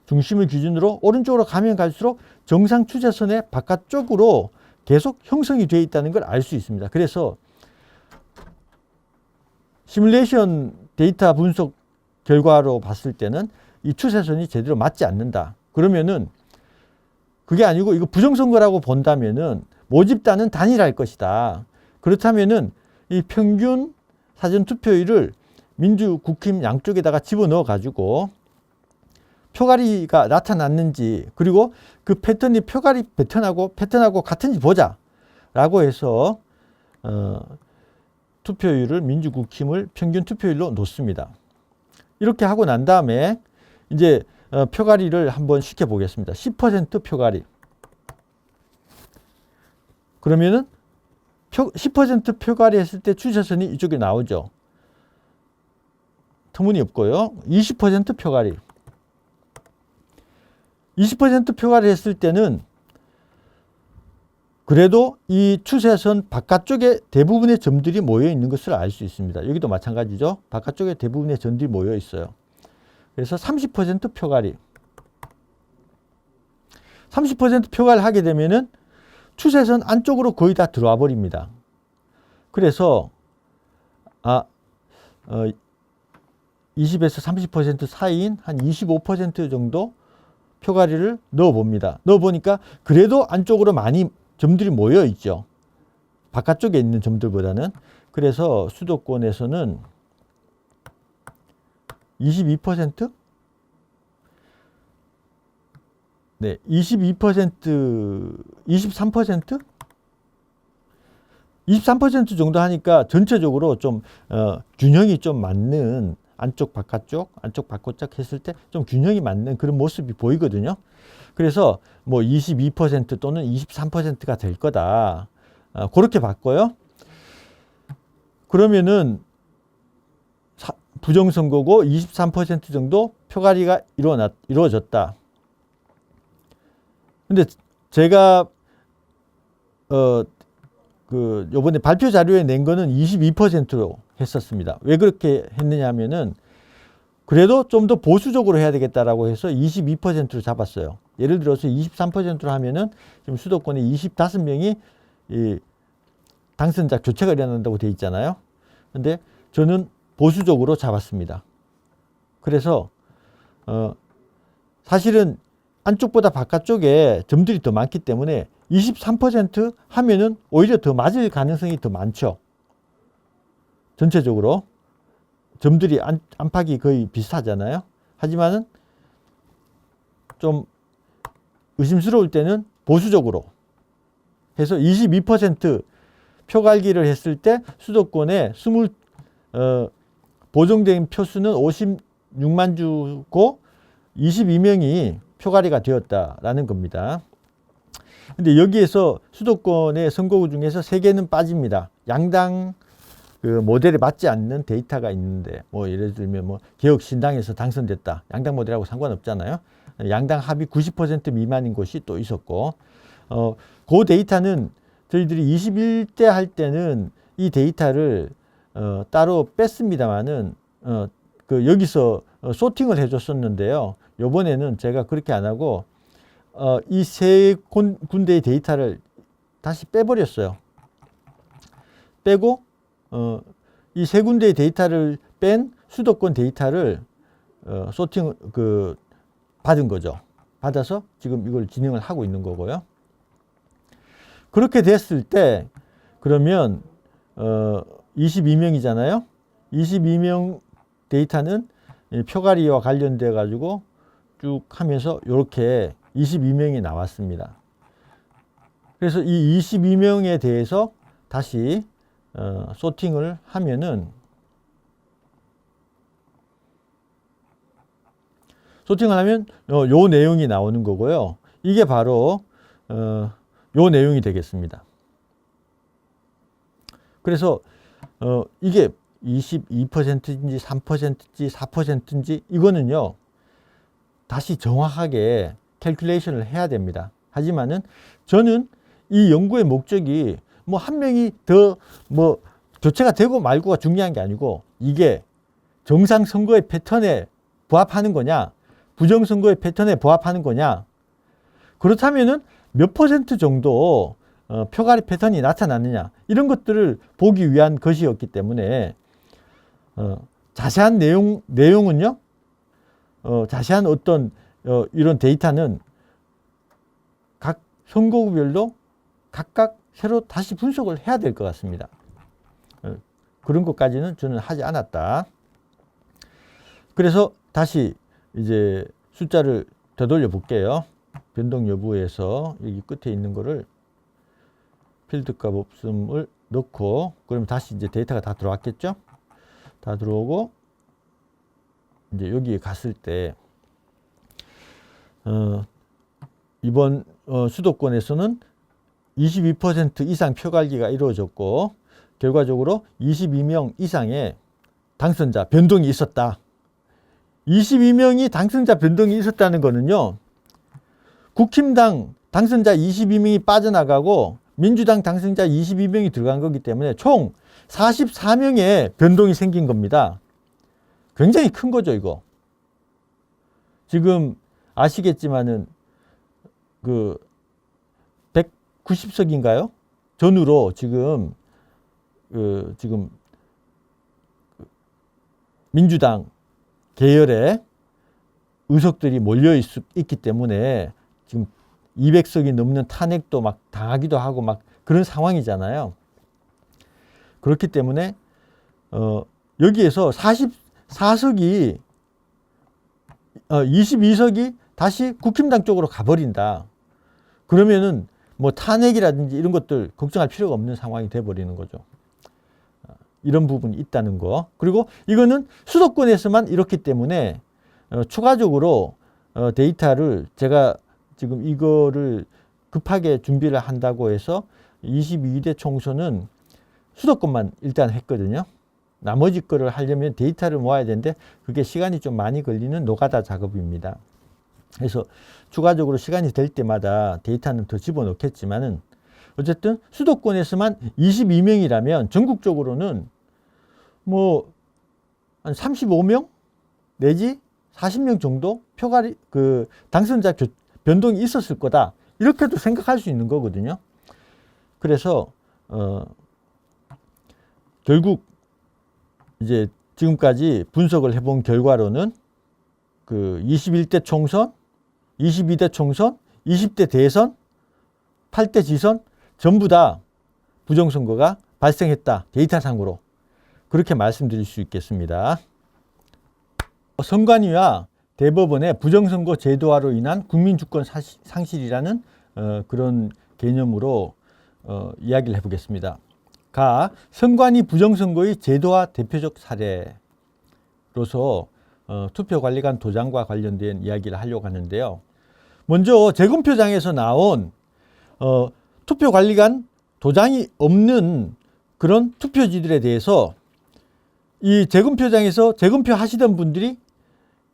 중심을 기준으로 오른쪽으로 가면 갈수록 정상 추세선의 바깥쪽으로 계속 형성이 되어 있다는 걸 알 수 있습니다. 그래서 시뮬레이션 데이터 분석 결과로 봤을 때는 이 추세선이 제대로 맞지 않는다. 그러면은 그게 아니고 이거 부정선거라고 본다면은 모집단은 단일할 것이다. 그렇다면은 이 평균 사전 투표율을 민주, 국힘 양쪽에다가 집어넣어 가지고 표가리가 나타났는지, 그리고 그 패턴이 표가리 패턴하고 같은지 보자 라고 해서 투표율을, 민주, 국힘을 평균 투표율로 놓습니다. 이렇게 하고 난 다음에 이제 표가리를 한번 시켜 보겠습니다. 10% 표가리. 그러면은 10% 표가리 했을 때 추세선이 이쪽에 나오죠. 터무니없고요. 20% 표가리. 20% 표가리 했을 때는 그래도 이 추세선 바깥쪽에 대부분의 점들이 모여 있는 것을 알 수 있습니다. 여기도 마찬가지죠. 바깥쪽에 대부분의 점들이 모여 있어요. 그래서 30% 표가리. 30% 표가리 하게 되면은 추세선 안쪽으로 거의 다 들어와 버립니다. 그래서 20에서 30% 사이인 한 25% 정도 표가리를 넣어 봅니다. 넣어 보니까 그래도 안쪽으로 많이 점들이 모여 있죠. 바깥쪽에 있는 점들보다는. 그래서 수도권에서는 22%? 네, 22%, 23%? 23% 정도 하니까 전체적으로 좀 균형이 좀 맞는, 안쪽 바깥쪽 했을 때 좀 균형이 맞는 그런 모습이 보이거든요. 그래서 뭐 22% 또는 23%가 될 거다. 그렇게 봤고요. 그러면은 부정선거고 23% 정도 표가리가 이루어졌다. 근데 제가 요번에 발표 자료에 낸 거는 22%로 했었습니다. 왜 그렇게 했느냐 하면은 그래도 좀 더 보수적으로 해야 되겠다라고 해서 22%로 잡았어요. 예를 들어서 23%로 하면은 지금 수도권에 25명이 이 당선자 교체가 일어난다고 돼 있잖아요. 근데 저는 보수적으로 잡았습니다. 그래서 사실은 안쪽보다 바깥쪽에 점들이 더 많기 때문에 23% 하면은 오히려 더 맞을 가능성이 더 많죠. 전체적으로 점들이 안팎이 거의 비슷하잖아요. 하지만은 좀 의심스러울 때는 보수적으로 해서 22% 표갈기를 했을 때 수도권에 보정된 표수는 56만 주고 22명이 표가리가 되었다라는 겁니다. 근데 여기에서 수도권의 선거구 중에서 3개는 빠집니다. 양당 그 모델에 맞지 않는 데이터가 있는데, 뭐 예를 들면 뭐 개혁신당에서 당선됐다. 양당 모델하고 상관없잖아요. 양당 합이 90% 미만인 곳이 또 있었고, 그 데이터는 저희들이 21대 할 때는 이 데이터를 따로 뺐습니다만은 여기서 소팅을 해줬었는데요. 요번에는 제가 그렇게 안 하고 이 세 군데의 데이터를 다시 빼버렸어요. 빼고 이 세 군데의 데이터를 뺀 수도권 데이터를 소팅 받은 거죠. 받아서 지금 이걸 진행을 하고 있는 거고요. 그렇게 됐을 때 그러면 22명이잖아요. 22명 데이터는 표가리와 관련돼 가지고 쭉 하면서 이렇게 22명이 나왔습니다. 그래서 이 22명에 대해서 다시 소팅을 하면은 요 내용이 나오는 거고요. 이게 바로 요 내용이 되겠습니다. 그래서 이게 22%인지 3%인지 4%인지 이거는요 다시 정확하게 캘큘레이션을 해야 됩니다. 하지만은 저는 이 연구의 목적이 뭐 한 명이 더 뭐 교체가 되고 말고가 중요한 게 아니고 이게 정상 선거의 패턴에 부합하는 거냐 부정 선거의 패턴에 부합하는 거냐 그렇다면은 몇 %, 정도 표가리 패턴이 나타났느냐 이런 것들을 보기 위한 것이었기 때문에 자세한 내용은요 자세한 어떤 이런 데이터는 각 선거구별로 각각 새로 다시 분석을 해야 될 것 같습니다. 그런 것까지는 저는 하지 않았다. 그래서 다시 이제 숫자를 되돌려 볼게요. 변동 여부에서 여기 끝에 있는 거를 필드값 없음을 넣고 그러면 다시 이제 데이터가 다 들어왔겠죠? 다 들어오고 이제 여기에 갔을 때 이번 수도권에서는 22% 이상 표갈기가 이루어졌고 결과적으로 22명 이상의 당선자 변동이 있었다. 22명이 당선자 변동이 있었다는 거는요. 국힘당 당선자 22명이 빠져나가고 민주당 당선자 22명이 들어간 거기 때문에 총 44명의 변동이 생긴 겁니다. 굉장히 큰 거죠, 이거. 지금 아시겠지만은 그 190석인가요? 전후로 지금 지금 민주당 계열의 의석들이 몰려 있기 때문에 지금 200석이 넘는 탄핵도 막 당하기도 하고 막 그런 상황이잖아요. 그렇기 때문에 여기에서 44석이 22석이 다시 국힘당 쪽으로 가버린다. 그러면은 뭐 탄핵이라든지 이런 것들 걱정할 필요가 없는 상황이 돼버리는 거죠. 이런 부분이 있다는 거. 그리고 이거는 수도권에서만 이렇기 때문에 추가적으로 데이터를 제가 지금 이거를 급하게 준비를 한다고 해서 22대 총선은 수도권만 일단 했거든요. 나머지 거를 하려면 데이터를 모아야 되는데 그게 시간이 좀 많이 걸리는 노가다 작업입니다. 그래서 추가적으로 시간이 될 때마다 데이터는 더 집어넣겠지만은 어쨌든 수도권에서만 22명이라면 전국적으로는 뭐 한 35명 내지 40명 정도 표가리 당선자 변동이 있었을 거다. 이렇게도 생각할 수 있는 거거든요. 그래서 결국 이제 지금까지 분석을 해본 결과로는 그 21대 총선, 22대 총선, 20대 대선, 8대 지선 전부 다 부정선거가 발생했다. 데이터상으로. 그렇게 말씀드릴 수 있겠습니다. 선관위와 대법원의 부정선거 제도화로 인한 국민주권 상실이라는 그런 개념으로 이야기를 해보겠습니다. 가 선관위 부정선거의 제도화 대표적 사례로서 투표관리관 도장과 관련된 이야기를 하려고 하는데요. 먼저 재검표장에서 나온 투표관리관 도장이 없는 그런 투표지들에 대해서 이 재검표장에서 재검표 하시던 분들이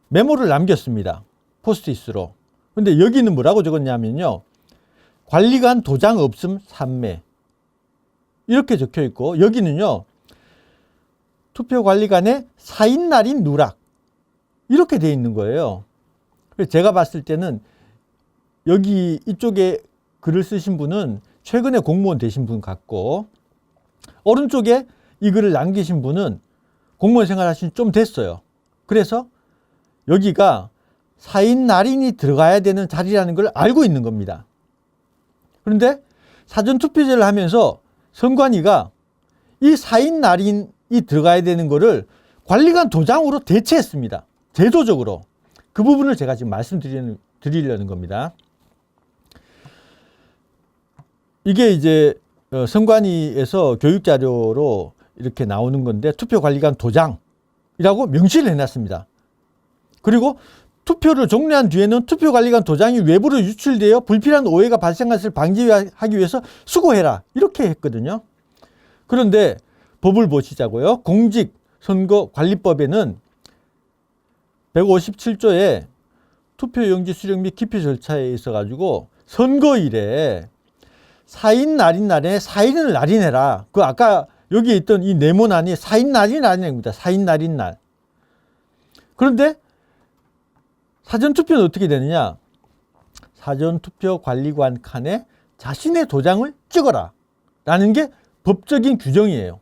메모를 남겼습니다. 포스트잇으로. 근데 여기는 뭐라고 적었냐면요. 관리관 도장 없음 산매. 이렇게 적혀 있고 여기는요. 투표관리관의 사인날인 누락. 이렇게 돼 있는 거예요. 그래서 제가 봤을 때는 여기 이쪽에 글을 쓰신 분은 최근에 공무원 되신 분 같고, 오른쪽에 이 글을 남기신 분은 공무원 생활하신 지 좀 됐어요. 그래서 여기가 사인 날인이 들어가야 되는 자리라는 걸 알고 있는 겁니다. 그런데 사전투표제를 하면서 선관위가 이 사인 날인이 들어가야 되는 거를 관리관 도장으로 대체했습니다. 제도적으로. 그 부분을 제가 지금 말씀드리려는 겁니다. 이게 이제 선관위에서 교육자료로 이렇게 나오는 건데, 투표관리관 도장이라고 명시를 해놨습니다. 그리고 투표를 종료한 뒤에는 투표관리관 도장이 외부로 유출되어 불필요한 오해가 발생한 것을 방지하기 위해서 수고해라, 이렇게 했거든요. 그런데 법을 보시자고요. 공직선거관리법에는 157조에 투표용지 수령 및 기표 절차에 있어 가지고 선거일에 사인 날인 날에 사인을 날인해라. 그 아까 여기에 있던 이 네모난이 사인 날인 날인입니다. 사인 날인 날. 그런데 사전투표는 어떻게 되느냐? 사전투표관리관 칸에 자신의 도장을 찍어라 라는 게 법적인 규정이에요.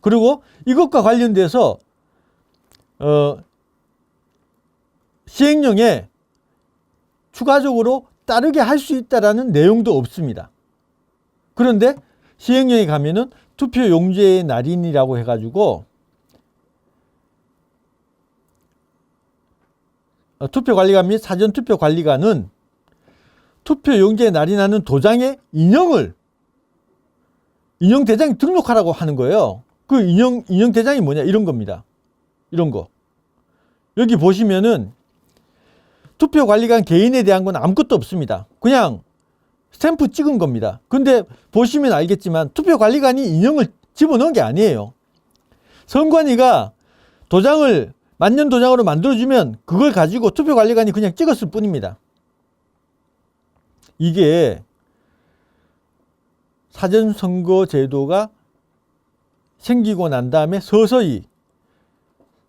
그리고 이것과 관련돼서 시행령에 추가적으로 따르게 할 수 있다라는 내용도 없습니다. 그런데 시행령에 가면은 투표용지의 날인이라고 해가지고 투표관리관 및 사전투표관리관은 투표용지에 날인하는 도장의 인형 대장에 등록하라고 하는 거예요. 그 인형 대장이 뭐냐? 이런 겁니다. 이런 거. 여기 보시면은 투표관리관 개인에 대한 건 아무것도 없습니다. 그냥 스탬프 찍은 겁니다. 근데 보시면 알겠지만 투표관리관이 인형을 집어넣은 게 아니에요. 선관위가 도장을 만년 도장으로 만들어주면 그걸 가지고 투표관리관이 그냥 찍었을 뿐입니다. 이게 사전선거제도가 생기고 난 다음에 서서히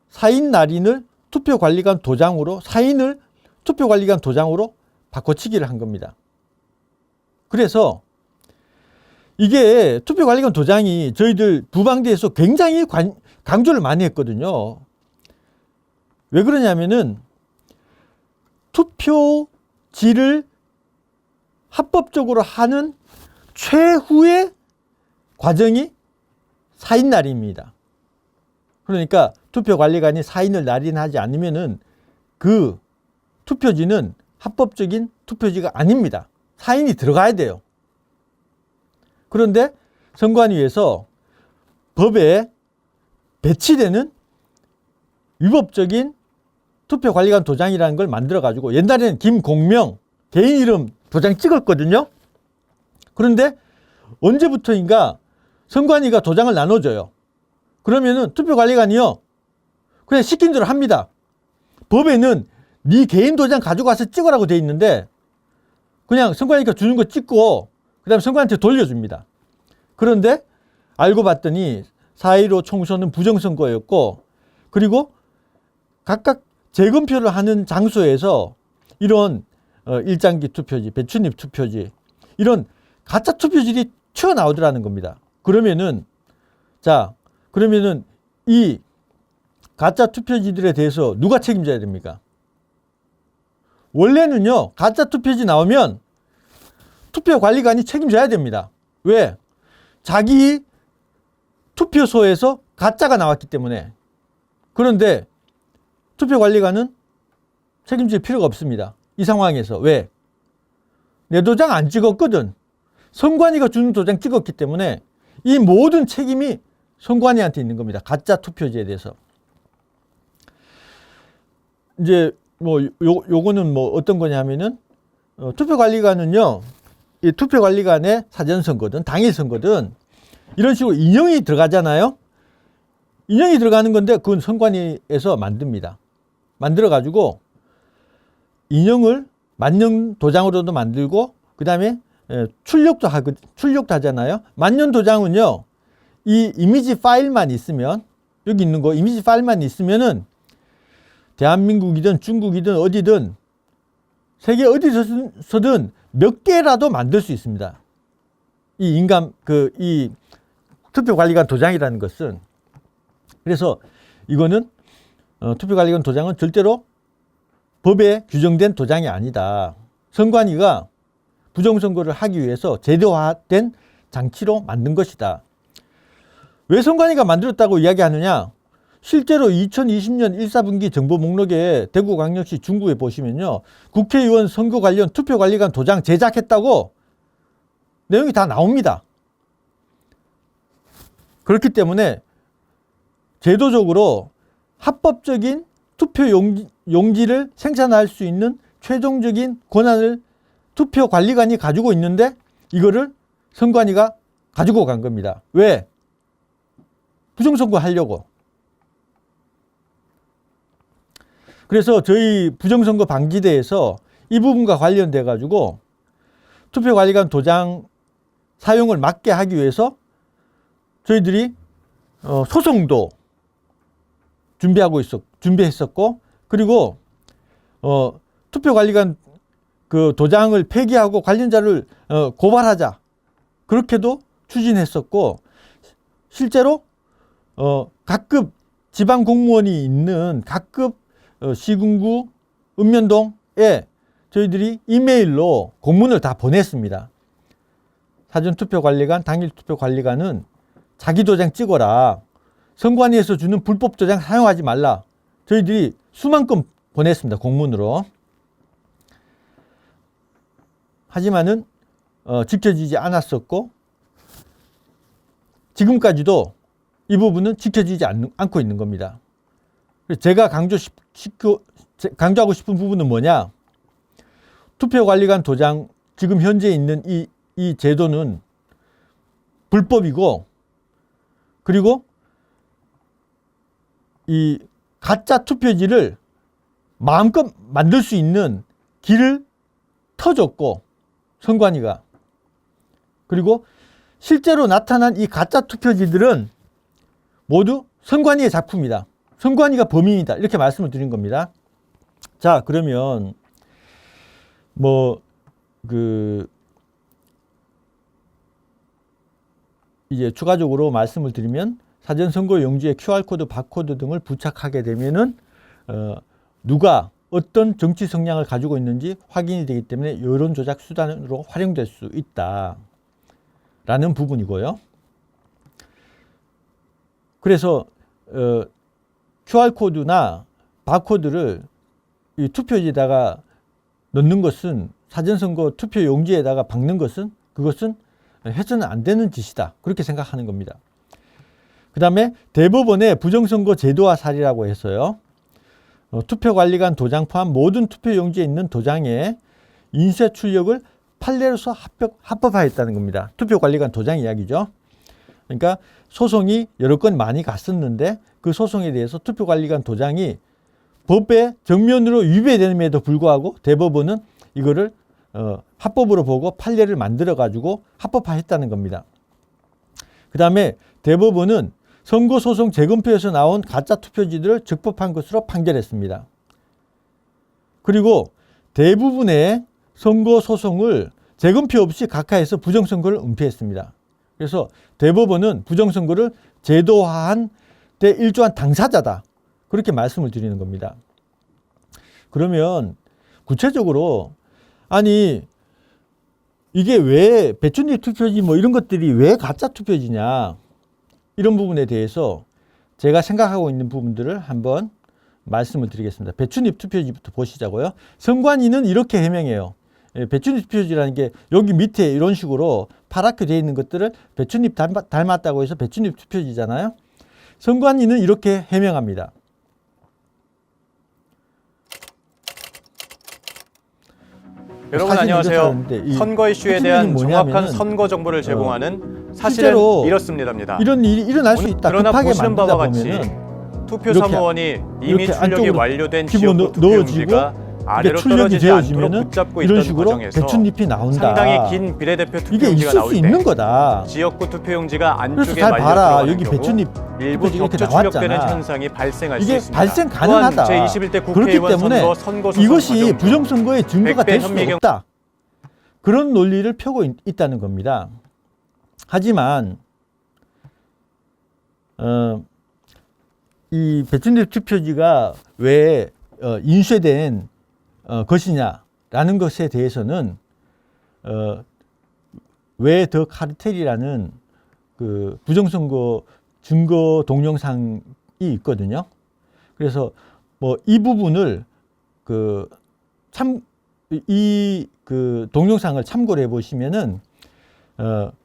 사인 날인을 투표관리관 도장으로, 사인을 투표관리관 도장으로 바꿔치기를 한 겁니다. 그래서 이게 투표관리관 도장이 저희들 부방대에서 굉장히 강조를 많이 했거든요. 왜 그러냐면은 투표지를 합법적으로 하는 최후의 과정이 사인 날인입니다. 그러니까 투표관리관이 사인을 날인하지 않으면은 그 투표지는 합법적인 투표지가 아닙니다. 사인이 들어가야 돼요. 그런데 선관위에서 법에 배치되는 위법적인 투표관리관 도장이라는 걸 만들어가지고, 옛날에는 김공명 개인 이름 도장 찍었거든요. 그런데 언제부터인가 선관위가 도장을 나눠줘요. 그러면은 투표관리관이요, 그냥 시킨 대로 합니다. 법에는 네 개인 도장 가져가서 찍으라고 돼 있는데 그냥 선관위가 주는 거 찍고 그 다음에 선관위한테 돌려줍니다. 그런데 알고 봤더니 4.15 총선은 부정선거였고, 그리고 각각 재검표를 하는 장소에서 이런 일장기 투표지, 배춧잎 투표지, 이런 가짜 투표지들이 튀어나오더라는 겁니다. 그러면은 이 가짜 투표지들에 대해서 누가 책임져야 됩니까? 원래는요, 가짜 투표지 나오면 투표관리관이 책임져야 됩니다. 왜? 자기 투표소에서 가짜가 나왔기 때문에. 그런데 투표관리관은 책임질 필요가 없습니다. 이 상황에서. 왜? 내 도장 안 찍었거든. 선관위가 주는 도장 찍었기 때문에 이 모든 책임이 선관위한테 있는 겁니다. 가짜 투표지에 대해서. 이제 요거는 어떤 거냐면은 투표관리관은요, 이 투표관리관의 사전선거든 당일선거든 이런 식으로 인형이 들어가잖아요. 인형이 들어가는 건데 그건 선관위에서 만듭니다. 만들어 가지고 인형을 만년 도장으로도 만들고 그 다음에 출력도 하잖아요. 만년 도장은요, 이 이미지 파일만 있으면, 여기 있는 거 이미지 파일만 있으면은 대한민국이든 중국이든 어디든 세계 어디서든 몇 개라도 만들 수 있습니다. 이 투표관리관 도장이라는 것은, 그래서 이거는 투표관리관 도장은 절대로 법에 규정된 도장이 아니다. 선관위가 부정선거를 하기 위해서 제도화된 장치로 만든 것이다. 왜 선관위가 만들었다고 이야기하느냐? 실제로 2020년 1사분기 정보 목록에 대구광역시 중구에 보시면요, 국회의원 선거 관련 투표관리관 도장 제작했다고 내용이 다 나옵니다. 그렇기 때문에 제도적으로 합법적인 투표 용지를 생산할 수 있는 최종적인 권한을 투표관리관이 가지고 있는데 이거를 선관위가 가지고 간 겁니다. 왜? 부정선거 하려고. 그래서 저희 부정선거 방지대에서 이 부분과 관련돼 가지고 투표관리관 도장 사용을 막게 하기 위해서 저희들이 소송도 준비했었고, 그리고 투표관리관 그 도장을 폐기하고 관련자를 고발하자, 그렇게도 추진했었고, 실제로 각급 지방 공무원이 있는 각급 시군구 읍면동에 저희들이 이메일로 공문을 다 보냈습니다. 사전투표관리관, 당일투표관리관은 자기 도장 찍어라, 선관위에서 주는 불법 도장 사용하지 말라, 저희들이 수만 건 보냈습니다. 공문으로. 하지만은 지켜지지 않았었고, 지금까지도 이 부분은 지켜지지 않고 있는 겁니다. 제가 강조하고 싶은 부분은 뭐냐? 투표관리관 도장, 지금 현재 있는 이 제도는 불법이고, 그리고 이 가짜 투표지를 마음껏 만들 수 있는 길을 터줬고, 선관위가. 그리고 실제로 나타난 이 가짜 투표지들은 모두 선관위의 작품이다. 선관위가 범인이다. 이렇게 말씀을 드린 겁니다. 자, 그러면 이제 추가적으로 말씀을 드리면, 사전선거 용지에 QR코드, 바코드 등을 부착하게 되면은 누가 어떤 정치 성향을 가지고 있는지 확인이 되기 때문에 여론 조작 수단으로 활용될 수 있다라는 부분이고요. 그래서 QR코드나 바코드를 이 투표지에다가 넣는 것은, 사전선거 투표 용지에다가 박는 것은, 그것은 해서는 안 되는 짓이다, 그렇게 생각하는 겁니다. 그 다음에 대법원의 부정선거 제도화 사례라고 해서요, 투표관리관 도장 포함 모든 투표용지에 있는 도장에 인쇄 출력을 판례로서 합법화했다는 겁니다. 투표관리관 도장 이야기죠. 그러니까 소송이 여러 건 많이 갔었는데 그 소송에 대해서 투표관리관 도장이 법의 정면으로 위배됨에도 불구하고 대법원은 이거를 합법으로 보고 판례를 만들어 가지고 합법화했다는 겁니다. 그 다음에 대법원은 선거소송 재검표에서 나온 가짜 투표지들을 적법한 것으로 판결했습니다. 그리고 대부분의 선거소송을 재검표 없이 각하해서 부정선거를 은폐했습니다. 그래서 대법원은 부정선거를 제도화한 데 일조한 당사자다, 그렇게 말씀을 드리는 겁니다. 그러면 구체적으로, 아니 이게 왜 배춧잎 투표지 뭐 이런 것들이 왜 가짜 투표지냐, 이런 부분에 대해서 제가 생각하고 있는 부분들을 한번 말씀을 드리겠습니다. 배춧잎 투표지부터 보시자고요. 선관위는 이렇게 해명해요. 배춧잎 투표지라는 게 여기 밑에 이런 식으로 파랗게 되어 있는 것들을 배춧잎 닮았다고 해서 배춧잎 투표지잖아요. 선관위는 이렇게 해명합니다. 여러분 안녕하세요. 선거 이슈에 대한 정확한 선거 정보를 제공하는 사실은 이렇습니다입니다. 이런 일이 일어날 수 있다. 그러나 급하게 보시는 바와 만들다 같이 보면은 투표 사무원이 이미 출력이 안쪽으로 완료된 집어 지역구 투표용지가 아래로 출력이 떨어지지 않도록 되어지면은 붙잡고 이런 있던 식으로 과정에서 배춧잎이 나온다. 상당히 긴 비례대표 이게 투표용지가 있을 나올 수 때 있는 거다. 지역구 투표용지가 그래서 안쪽에 잘 말려 봐라. 들어가는 여기 경우 배춧잎 일부 이렇게 격조 출력되는 나왔잖아. 현상이 발생할 수 이게 있습니다. 발생 가능하다. 또한 제21대 그렇기 국회의원 때문에 선거 선거소송 이것이 과정 중 부정선거의 증거가 될 수 현미경 없다, 그런 논리를 펴고 있다는 겁니다. 하지만 이 배춘립 투표지가 왜 인쇄된 것이냐라는 것에 대해서는 왜 더 카르텔이라는 그 부정선거 증거 동영상이 있거든요. 그래서 뭐 이 부분을 이 동영상을 참고를 해보시면은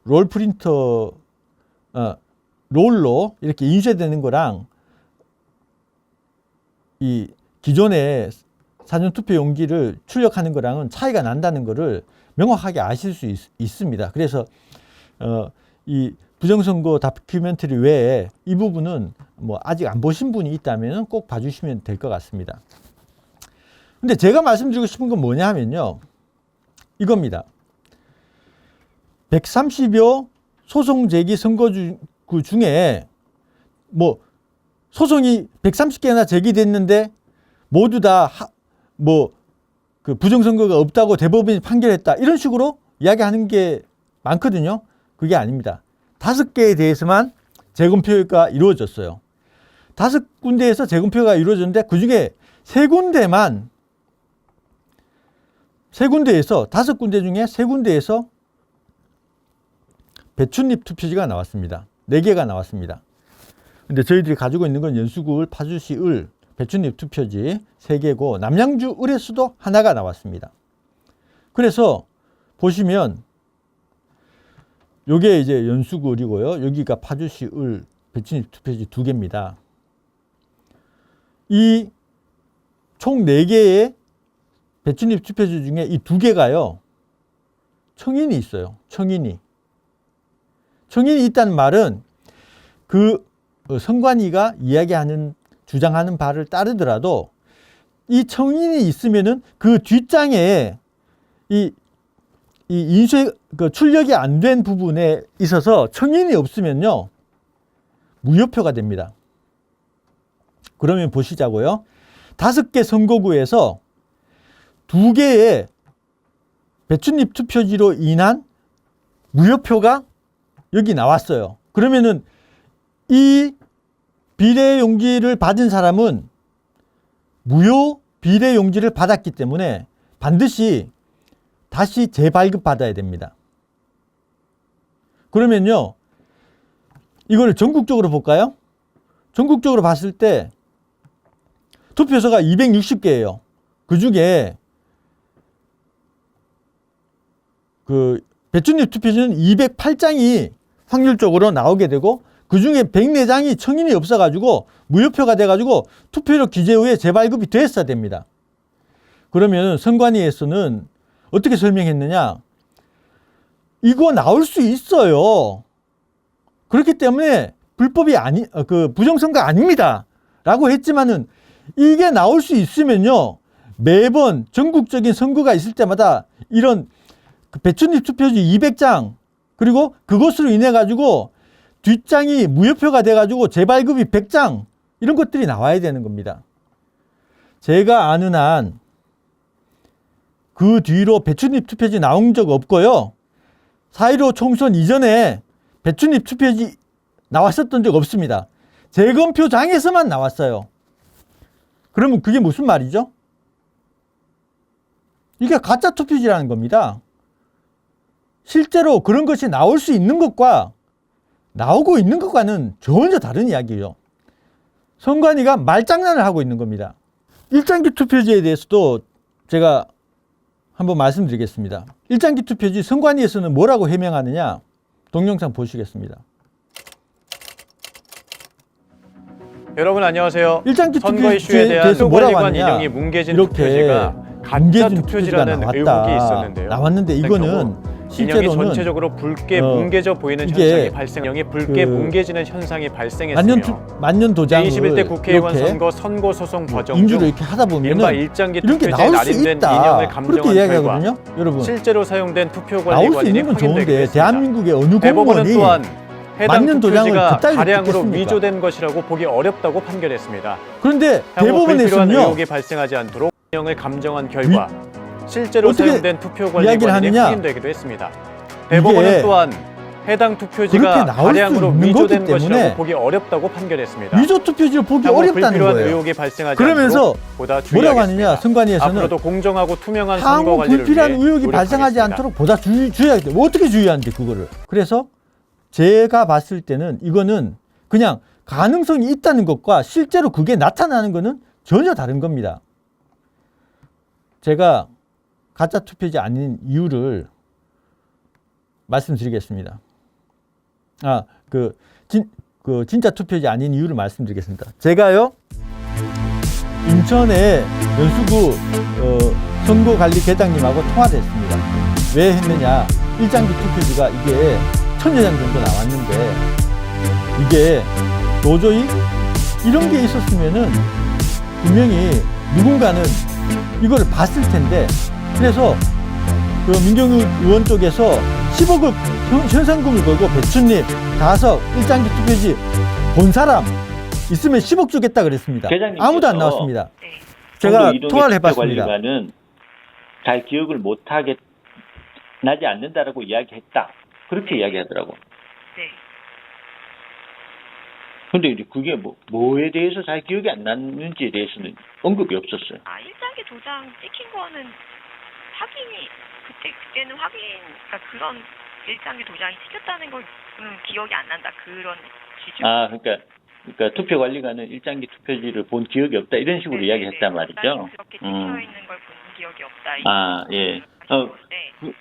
롤 프린터 롤로 이렇게 인쇄되는 거랑 이 기존의 사전투표 용지를 출력하는 거랑은 차이가 난다는 거를 명확하게 아실 수 있습니다. 그래서 이 부정선거 다큐멘터리 외에 이 부분은 뭐 아직 안 보신 분이 있다면 꼭 봐주시면 될 것 같습니다. 근데 제가 말씀드리고 싶은 건 뭐냐 하면요, 이겁니다. 130여 소송 제기 선거구 중에 뭐 소송이 130개나 제기됐는데 모두 다 그 부정선거가 없다고 대법원이 판결했다, 이런 식으로 이야기하는 게 많거든요. 그게 아닙니다. 5개에 대해서만 재검표가 이루어졌어요. 5군데에서 재검표가 이루어졌는데 그 중에 3군데에서 5군데 중에 3군데에서 배춘립 투표지가 나왔습니다. 4개가 나왔습니다. 근데 저희들이 가지고 있는 건 연수구을, 파주시 을, 배춘립 투표지 3개고 남양주 을에서도 하나가 나왔습니다. 그래서 보시면 요게 이제 연수구 을이고요. 여기가 파주시 을, 배춘립 투표지 2개입니다. 이 총 4개의 배춘립 투표지 중에 이 2개가요, 청인이 있어요. 청인이 있다는 말은 그 선관위가 이야기하는, 주장하는 바를 따르더라도 이 청인이 있으면은 그 뒷장에 이 인쇄 출력이 안 된 부분에 있어서 청인이 없으면요 무효표가 됩니다. 그러면 보시자고요. 5개 선거구에서 2개의 배춘립 투표지로 인한 무효표가 여기 나왔어요. 그러면은 이 비례용지를 받은 사람은 무효 비례용지를 받았기 때문에 반드시 다시 재발급 받아야 됩니다. 그러면요, 이걸 전국적으로 볼까요? 전국적으로 봤을 때 투표소가 260개예요. 그 중에 그 배춘립 투표지는 208장이 확률적으로 나오게 되고 그 중에 104장이 청인이 없어가지고 무효표가 돼가지고 투표력 기재 후에 재발급이 됐어야 됩니다. 그러면 선관위에서는 어떻게 설명했느냐? 이거 나올 수 있어요. 그렇기 때문에 불법이 부정선거 아닙니다. 라고 했지만은 이게 나올 수 있으면요, 매번 전국적인 선거가 있을 때마다 이런 배춘립 투표지 200장 그리고 그것으로 인해 가지고 뒷장이 무효표가 돼 가지고 재발급이 100장 이런 것들이 나와야 되는 겁니다. 제가 아는 한 그 뒤로 배춘립 투표지 나온 적 없고요. 4.15 총선 이전에 배춘립 투표지 나왔었던 적 없습니다. 재검표장에서만 나왔어요. 그러면 그게 무슨 말이죠? 이게 가짜 투표지라는 겁니다. 실제로 그런 것이 나올 수 있는 것과 나오고 있는 것과는 전혀 다른 이야기예요. 선관위가 말장난을 하고 있는 겁니다. 일장기 투표지에 대해서도 제가 한번 말씀드리겠습니다. 일장기 투표지 선관위에서는 뭐라고 해명하느냐? 동영상 보시겠습니다. 여러분 안녕하세요. 일장기 선거 이슈에 투표지에 대한 대해서 뭐라고 선관위관 하느냐? 인용이 뭉개진 이렇게 투표지가 가짜 뭉개진 투표지라는 의혹이 있었는데요. 나왔는데 이거는 인형이 실제로는 전체적으로 붉게 뭉개져 보이는 이게 현상이 붉게 뭉개지는 현상이 발생했으며 만년 도장을 제21대 국회의원 이렇게 선거 소송 과정 인주를 중 이렇게 하다 이른바 보면은 일장기 이런 게 투표지에 나올 수 날인된 있다. 인형을 그렇게 감정한 결과 이야기하거든요, 여러분. 실제로 사용된 투표 나올 수 관리관인이 있는 건 확인되기도 좋은데 했습니다. 대한민국의 어느 대법원은 공무원이 또한 해당 만년 도장을 투표지가 그따위로 다량으로 찍겠습니까? 위조된 것이라고 보기 어렵다고 판결했습니다. 그런데 향후 불필요한 대법원에서는요, 의혹이 발생하지 않도록 인형을 감정한 결과 실제로 어떻게 사용된 투표 이야기를 관리관인이 하느냐? 확인되기도 했습니다. 대법원은 이게 또한 해당 그렇게 투표지가 나올 수 다량으로 있는 위조된 거기 때문에 것이라고 보기 어렵다고 판결했습니다. 위조 투표지를 보기 향후 어렵다는 불필요한 거예요. 의혹이 발생하지 그러면서 않도록 보다 뭐라고 주의하겠습니다. 하느냐, 선관위에서는 앞으로도 공정하고 투명한 선거 향후 관리를 불필요한 위해 의혹이 발생하지 노력하겠습니다. 않도록 보다 주의하겠다. 뭐 어떻게 주의하는데 그거를. 그래서 제가 봤을 때는 이거는 그냥 가능성이 있다는 것과 실제로 그게 나타나는 것은 전혀 다른 겁니다. 제가 가짜 투표지 아닌 이유를 말씀드리겠습니다. 진짜 투표지 아닌 이유를 말씀드리겠습니다. 제가요, 인천의 연수구 선거관리계장님하고 통화를 했습니다. 왜 했느냐? 일장기 투표지가 이게 1000여 장 정도 나왔는데 이게 도저히 이런 게 있었으면은 분명히 누군가는 이거를 봤을 텐데, 그래서 그 민경우 의원 쪽에서 10억을 현상금을 걸고 배추님 가서 일장기 투표지 본 사람 있으면 10억 주겠다 그랬습니다. 아무도 안 나왔습니다. 제가 통화를 해봤습니다. 관리관은 잘 기억을 못하게 나지 않는다라고 이야기했다. 그렇게 이야기하더라고. 네. 근데 이제 그게 뭐에 대해서 잘 기억이 안 나는지에 대해서는 언급이 없었어요. 일장기 도장 찍힌 거는 그때는 그러니까 그런 일장기 도장이 찍혔다는 걸 기억이 안 난다. 그런 기준. 그러니까 투표관리관은 일장기 투표지를 본 기억이 없다. 이런 식으로 이야기했단 말이죠. 그렇게 찍혀 있는 걸 본 기억이 없다. 예.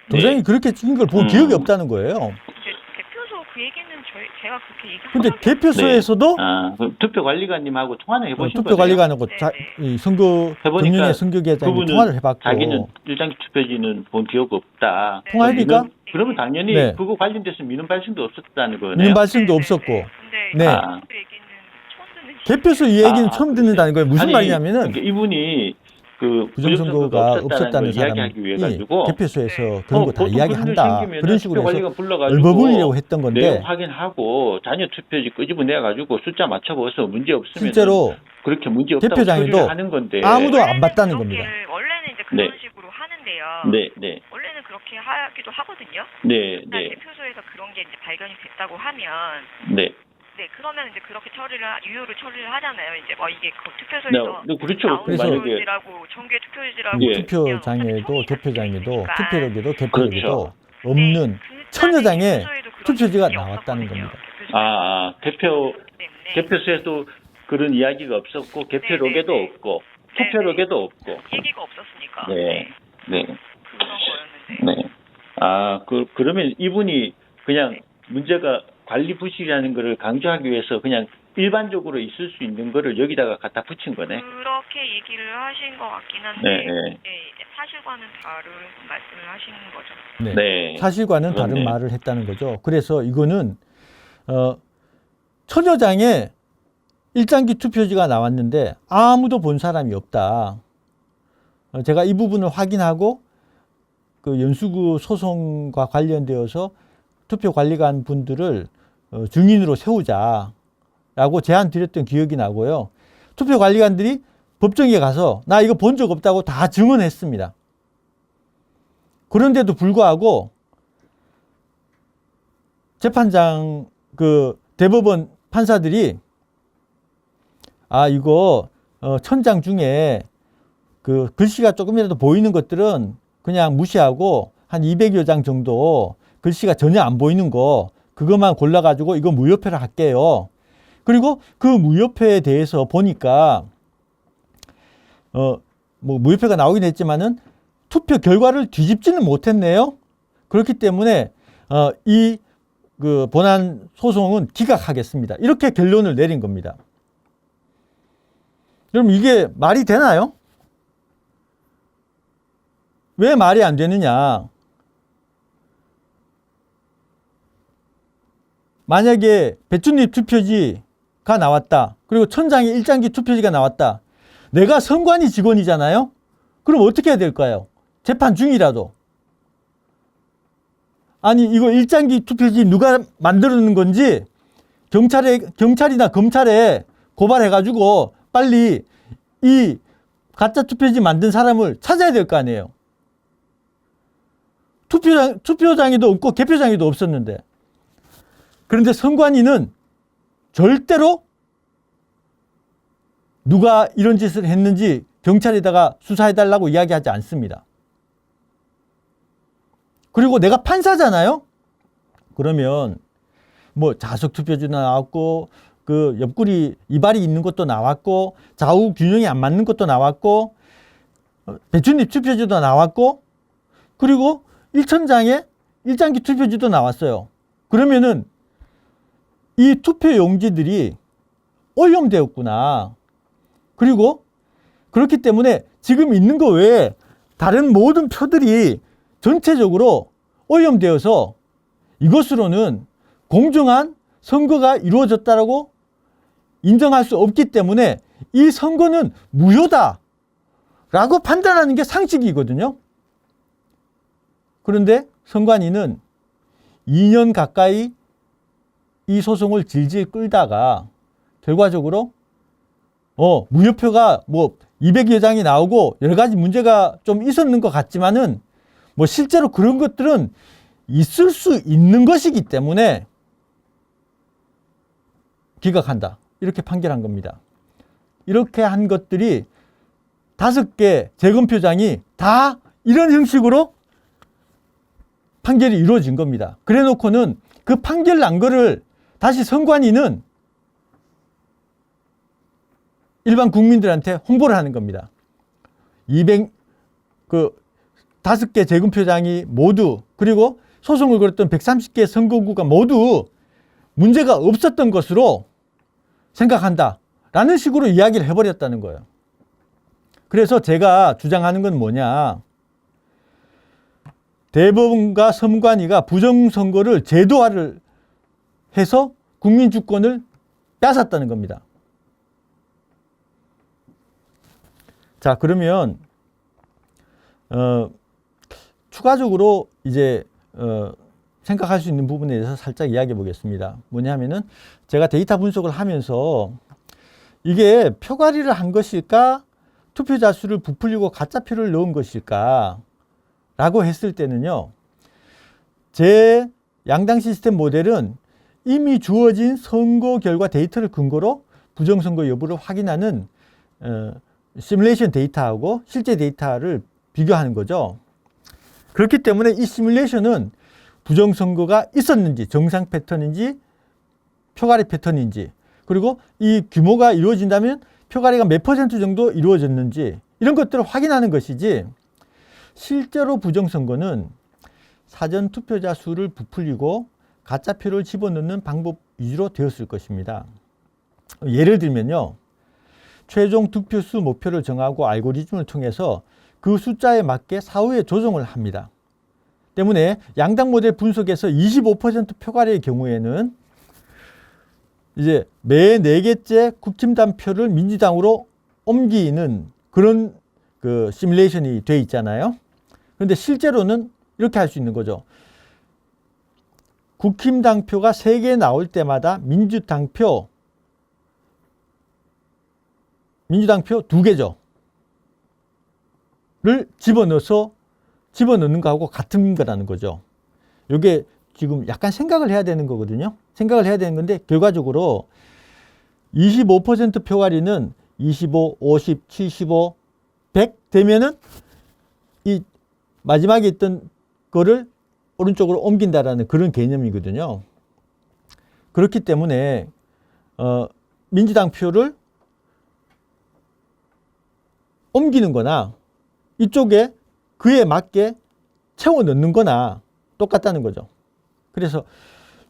도장이 그렇게 찍힌 걸 본 기억이 없다는 거예요. 대표소 그 얘기는 제가 그렇게 얘기한 근데 거라고. 대표소에서도 투표관리관님하고 통화는 해보신 거예요? 투표관리관하고 네. 정윤의 선거계장님 통화를 해봤고, 자기는 일장기 투표지는 본 기억 없다. 통화합니까? 그러면 당연히 네. 그거 관련돼서 민원 발생도 없었다는 거네요. 민원 발생도 없었고, 근데 네. 그 얘기는 처음 듣는 대표소 이 얘기는 처음 듣는다는 거예요. 무슨 아니, 말이냐면은 그러니까 이분이 그 부정선거가 없었다는 사람이 이야기하기 위해 가지고 대표소에서 그런 거 다 보통 이야기한다. 그런 일이 그런 식으로 해서 투표관리관 불러가지고 얼버무리려고 했던 건데, 내용 확인하고 자녀 투표지 끄집어내 가지고 숫자 맞춰봐서 문제 없으면 실제로 그렇게 문제 없다고 대표장에도 처리를 하는 건데 아무도 안 봤다는 그렇게 겁니다. 원래는 이제 그런 네. 식으로 하는데요. 네. 원래는 그렇게 하기도 하거든요. 네. 대표소에서 그런 게 이제 발견이 됐다고 하면 그러면 이제 그렇게 유효를 처리를 하잖아요. 이제 이게 그 투표소에서 네, 그렇죠. 나온 그래서 투표지라고 정규 투표지라고 예. 투표장에도 개표장에도 투표록에도 그렇죠. 없는 1000여 장의 투표지가 나왔다는 겁니다. 대표소에도 그런 이야기가 없었고 개표록에도 없고 투표록에도 없고 얘기가 없었으니까. 네. 그런 거였는데. 네. 그러면 이분이 그냥 문제가 관리 부실이라는 거를 강조하기 위해서 그냥 일반적으로 있을 수 있는 거를 여기다가 갖다 붙인 거네. 그렇게 얘기를 하신 것 같긴 한데 네. 사실과는 다른 말씀을 하시는 거죠. 네. 네. 사실과는 그렇네. 다른 말을 했다는 거죠. 그래서 이거는 1000여 장의 일장기 투표지가 나왔는데 아무도 본 사람이 없다. 제가 이 부분을 확인하고 그 연수구 소송과 관련되어서 투표관리관 분들을 증인으로 세우자라고 제안 드렸던 기억이 나고요. 투표관리관들이 법정에 가서 나 이거 본 적 없다고 다 증언했습니다. 그런데도 불구하고 재판장 대법원 판사들이 이거 1000장 중에 그 글씨가 조금이라도 보이는 것들은 그냥 무시하고 한 200여 장 정도 글씨가 전혀 안 보이는 거 그것만 골라가지고 이거 무효표를 할게요. 그리고 그 무효표에 대해서 보니까 무효표가 나오긴 했지만은 투표 결과를 뒤집지는 못했네요. 그렇기 때문에 이 본안 소송은 기각하겠습니다. 이렇게 결론을 내린 겁니다. 그럼 이게 말이 되나요? 왜 말이 안 되느냐? 만약에 배춧잎 투표지가 나왔다. 그리고 1000장의 일장기 투표지가 나왔다. 내가 선관위 직원이잖아요. 그럼 어떻게 해야 될까요? 재판 중이라도. 아니 이거 일장기 투표지 누가 만들어놓은 건지 경찰이나 검찰에 고발해가지고 빨리 이 가짜 투표지 만든 사람을 찾아야 될 거 아니에요. 투표장에도 없고 개표장에도 없었는데 그런데 선관위는 절대로 누가 이런 짓을 했는지 경찰에다가 수사해달라고 이야기하지 않습니다. 그리고 내가 판사잖아요? 그러면 뭐 자석 투표지도 나왔고, 그 옆구리 이발이 있는 것도 나왔고, 좌우 균형이 안 맞는 것도 나왔고, 배춧잎 투표지도 나왔고, 그리고 1천장에 일장기 투표지도 나왔어요. 그러면은 이 투표 용지들이 오염되었구나. 그리고 그렇기 때문에 지금 있는 거 외에 다른 모든 표들이 전체적으로 오염되어서 이것으로는 공정한 선거가 이루어졌다라고 인정할 수 없기 때문에 이 선거는 무효다 라고 판단하는 게 상식이거든요. 그런데 선관위는 2년 가까이 이 소송을 질질 끌다가 결과적으로 무효표가 뭐 200여 장이 나오고 여러 가지 문제가 좀 있었는 것 같지만은 뭐 실제로 그런 것들은 있을 수 있는 것이기 때문에 기각한다. 이렇게 판결한 겁니다. 이렇게 한 것들이 5개 재검표장이 다 이런 형식으로 판결이 이루어진 겁니다. 그래 놓고는 그 판결 난 거를 다시 선관위는 일반 국민들한테 홍보를 하는 겁니다. 5개 재검표장이 모두, 그리고 소송을 걸었던 130개 선거구가 모두 문제가 없었던 것으로 생각한다 라는 식으로 이야기를 해버렸다는 거예요. 그래서 제가 주장하는 건 뭐냐, 대법원과 선관위가 부정선거를 제도화를 해서 국민 주권을 뺏었다는 겁니다. 자, 그러면 추가적으로 이제 생각할 수 있는 부분에 대해서 살짝 이야기해 보겠습니다. 뭐냐면은 제가 데이터 분석을 하면서 이게 표가리를 한 것일까, 투표자 수를 부풀리고 가짜표를 넣은 것일까 라고 했을 때는요, 제 양당 시스템 모델은 이미 주어진 선거 결과 데이터를 근거로 부정선거 여부를 확인하는 시뮬레이션 데이터하고 실제 데이터를 비교하는 거죠. 그렇기 때문에 이 시뮬레이션은 부정선거가 있었는지, 정상 패턴인지, 표가리 패턴인지, 그리고 이 규모가 이루어진다면 표가리가 몇 % 정도 이루어졌는지 이런 것들을 확인하는 것이지, 실제로 부정선거는 사전 투표자 수를 부풀리고 가짜표를 집어넣는 방법 위주로 되었을 것입니다. 예를 들면요, 최종 득표수 목표를 정하고 알고리즘을 통해서 그 숫자에 맞게 사후에 조정을 합니다. 때문에 양당 모델 분석에서 25% 표가리의 경우에는 이제 매 4개째 국힘당 표를 민주당으로 옮기는 그런 그 시뮬레이션이 돼 있잖아요. 그런데 실제로는 이렇게 할 수 있는 거죠. 국힘당 표가 3개 나올 때마다 민주당 표 2개죠. 를 집어넣는 거하고 같은 거라는 거죠. 이게 지금 약간 생각을 해야 되는 거거든요. 생각을 해야 되는 건데, 결과적으로 25% 표가리는 25, 50, 75, 100 되면은 이 마지막에 있던 거를 오른쪽으로 옮긴다라는 그런 개념이거든요. 그렇기 때문에 민주당 표를 옮기는 거나 이쪽에 그에 맞게 채워 넣는 거나 똑같다는 거죠. 그래서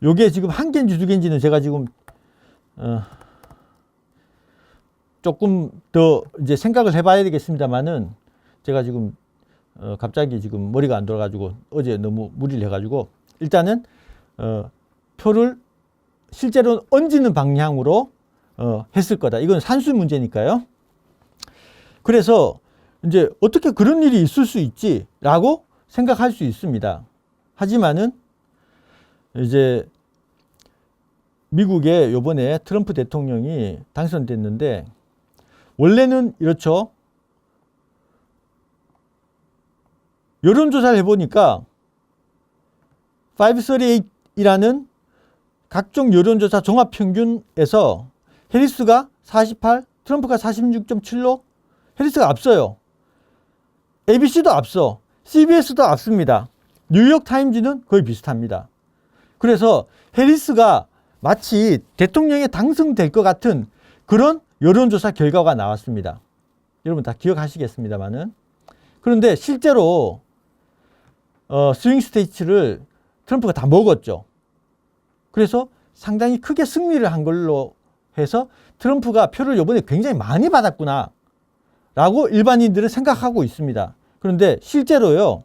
요게 지금 한 개인지 두 개인지는 제가 지금 조금 더 이제 생각을 해봐야 되겠습니다만은, 제가 지금 갑자기 지금 머리가 안 돌아가지고 어제 너무 무리를 해가지고 일단은 표를 실제로 얹는 방향으로 했을 거다. 이건 산수 문제니까요. 그래서 이제 어떻게 그런 일이 있을 수 있지라고 생각할 수 있습니다. 하지만은 이제 미국에 요번에 트럼프 대통령이 당선됐는데, 원래는 이렇죠. 여론조사를 해보니까 538이라는 각종 여론조사 종합평균에서 해리스가 48, 트럼프가 46.7로 해리스가 앞서요. ABC도 앞서, CBS도 앞섭니다. 뉴욕타임즈는 거의 비슷합니다. 그래서 해리스가 마치 대통령에 당선될 것 같은 그런 여론조사 결과가 나왔습니다. 여러분 다 기억하시겠습니다만은. 그런데 실제로 스윙 스테이트를 트럼프가 다 먹었죠. 그래서 상당히 크게 승리를 한 걸로 해서 트럼프가 표를 이번에 굉장히 많이 받았구나 라고 일반인들은 생각하고 있습니다. 그런데 실제로요,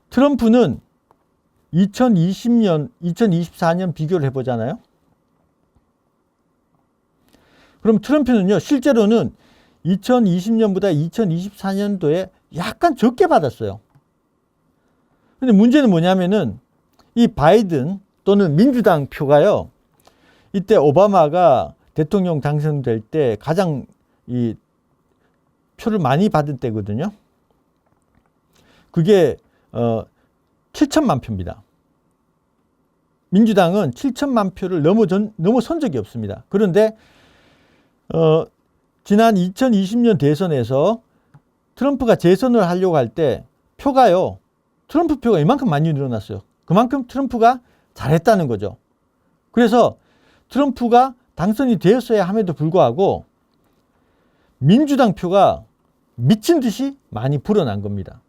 트럼프는 2020년, 2024년 비교를 해보잖아요. 그럼 트럼프는요, 실제로는 2020년보다 2024년도에 약간 적게 받았어요. 근데 문제는 뭐냐면은 이 바이든 또는 민주당 표가요, 이때 오바마가 대통령 당선될 때 가장 이 표를 많이 받은 때거든요. 그게 7천만 표입니다. 민주당은 7천만 표를 넘어선 적이 없습니다. 그런데 지난 2020년 대선에서 트럼프가 재선을 하려고 할 때 표가요, 트럼프 표가 이만큼 많이 늘어났어요. 그만큼 트럼프가 잘했다는 거죠. 그래서 트럼프가 당선이 되었어야 함에도 불구하고 민주당 표가 미친 듯이 많이 불어난 겁니다.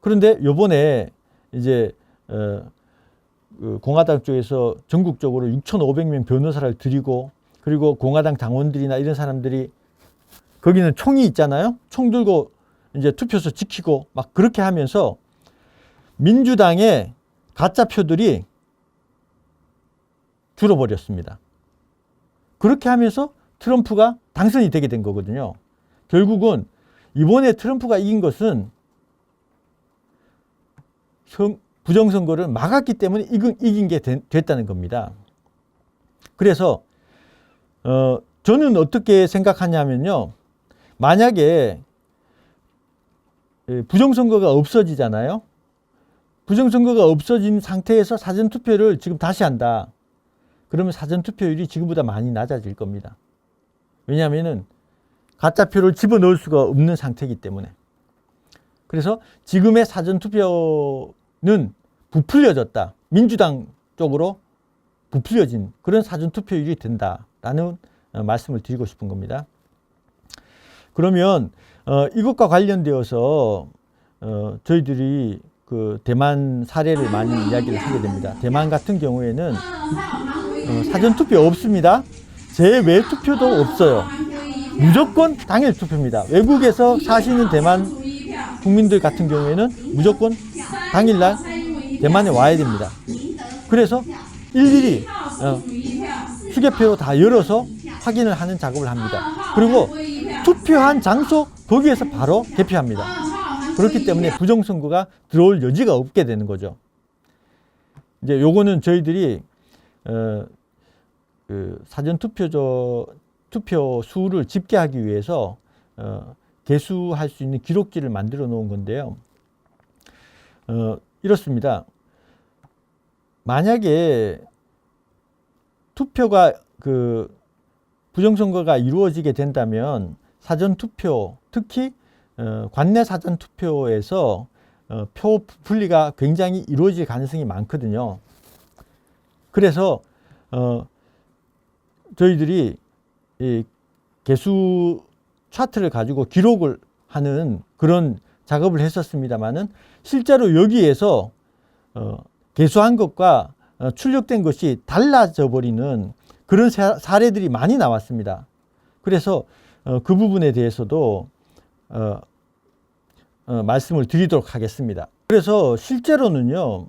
그런데 요번에 이제 공화당 쪽에서 전국적으로 6,500명 변호사를 들이고, 그리고 공화당 당원들이나 이런 사람들이 거기는 총이 있잖아요. 총 들고 이제 투표소 지키고 막 그렇게 하면서 민주당의 가짜 표들이 줄어버렸습니다. 그렇게 하면서 트럼프가 당선이 되게 된 거거든요. 결국은 이번에 트럼프가 이긴 것은 부정선거를 막았기 때문에 이긴 게 됐다는 겁니다. 그래서 저는 어떻게 생각하냐면요, 만약에 부정선거가 없어지잖아요. 부정선거가 없어진 상태에서 사전투표를 지금 다시 한다. 그러면 사전투표율이 지금보다 많이 낮아질 겁니다. 왜냐하면 가짜표를 집어넣을 수가 없는 상태이기 때문에. 그래서 지금의 사전투표는 부풀려졌다. 민주당 쪽으로 부풀려진 그런 사전투표율이 된다라는 말씀을 드리고 싶은 겁니다. 그러면 이것과 관련되어서 저희들이 그 대만 사례를 많이 이야기를 하게 됩니다. 대만 같은 경우에는 사전투표 없습니다. 재외 투표도 없어요. 무조건 당일 투표입니다. 외국에서 사시는 대만 국민들 같은 경우에는 무조건 당일날 대만에 와야 됩니다. 그래서 일일이 휴게표 다 열어서 확인을 하는 작업을 합니다. 그리고 투표한 장소 거기에서 바로 개표합니다. 그렇기 때문에 부정선거가 들어올 여지가 없게 되는 거죠. 이제 요거는 저희들이 그 사전 투표 수를 집계하기 위해서 개수할 수 있는 기록지를 만들어 놓은 건데요. 이렇습니다. 만약에 투표가 부정선거가 이루어지게 된다면 사전투표, 특히 관내 사전투표에서 표 분리가 굉장히 이루어질 가능성이 많거든요. 그래서 저희들이 이 개수 차트를 가지고 기록을 하는 그런 작업을 했었습니다만은 실제로 여기에서 개수한 것과 출력된 것이 달라져 버리는 그런 사례들이 많이 나왔습니다. 그래서 그 부분에 대해서도 말씀을 드리도록 하겠습니다. 그래서 실제로는요,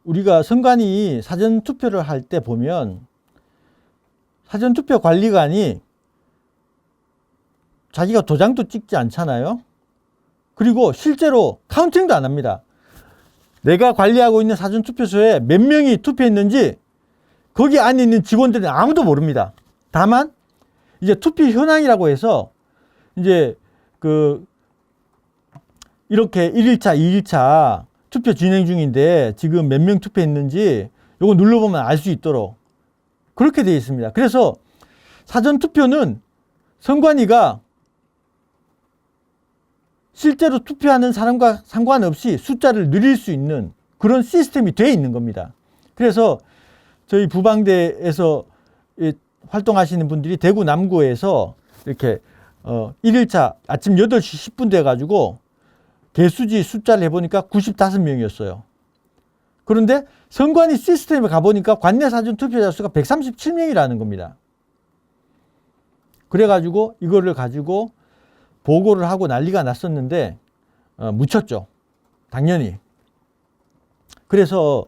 우리가 선관위 사전투표를 할 때 보면 사전투표 관리관이 자기가 도장도 찍지 않잖아요. 그리고 실제로 카운팅도 안 합니다. 내가 관리하고 있는 사전투표소에 몇 명이 투표했는지 거기 안에 있는 직원들은 아무도 모릅니다. 다만 이제 투표 현황이라고 해서 이제 이렇게 1일차, 2일차 투표 진행 중인데 지금 몇 명 투표했는지 요거 눌러보면 알 수 있도록 그렇게 되어 있습니다. 그래서 사전투표는 선관위가 실제로 투표하는 사람과 상관없이 숫자를 늘릴 수 있는 그런 시스템이 되어 있는 겁니다. 그래서 저희 부방대에서 활동하시는 분들이 대구 남구에서 이렇게 1일차 아침 8시 10분 돼가지고 개수지 숫자를 해보니까 95명이었어요. 그런데 선관위 시스템에 가보니까 관내 사전 투표자 수가 137명이라는 겁니다. 그래가지고 이거를 가지고 보고를 하고 난리가 났었는데 묻혔죠. 당연히. 그래서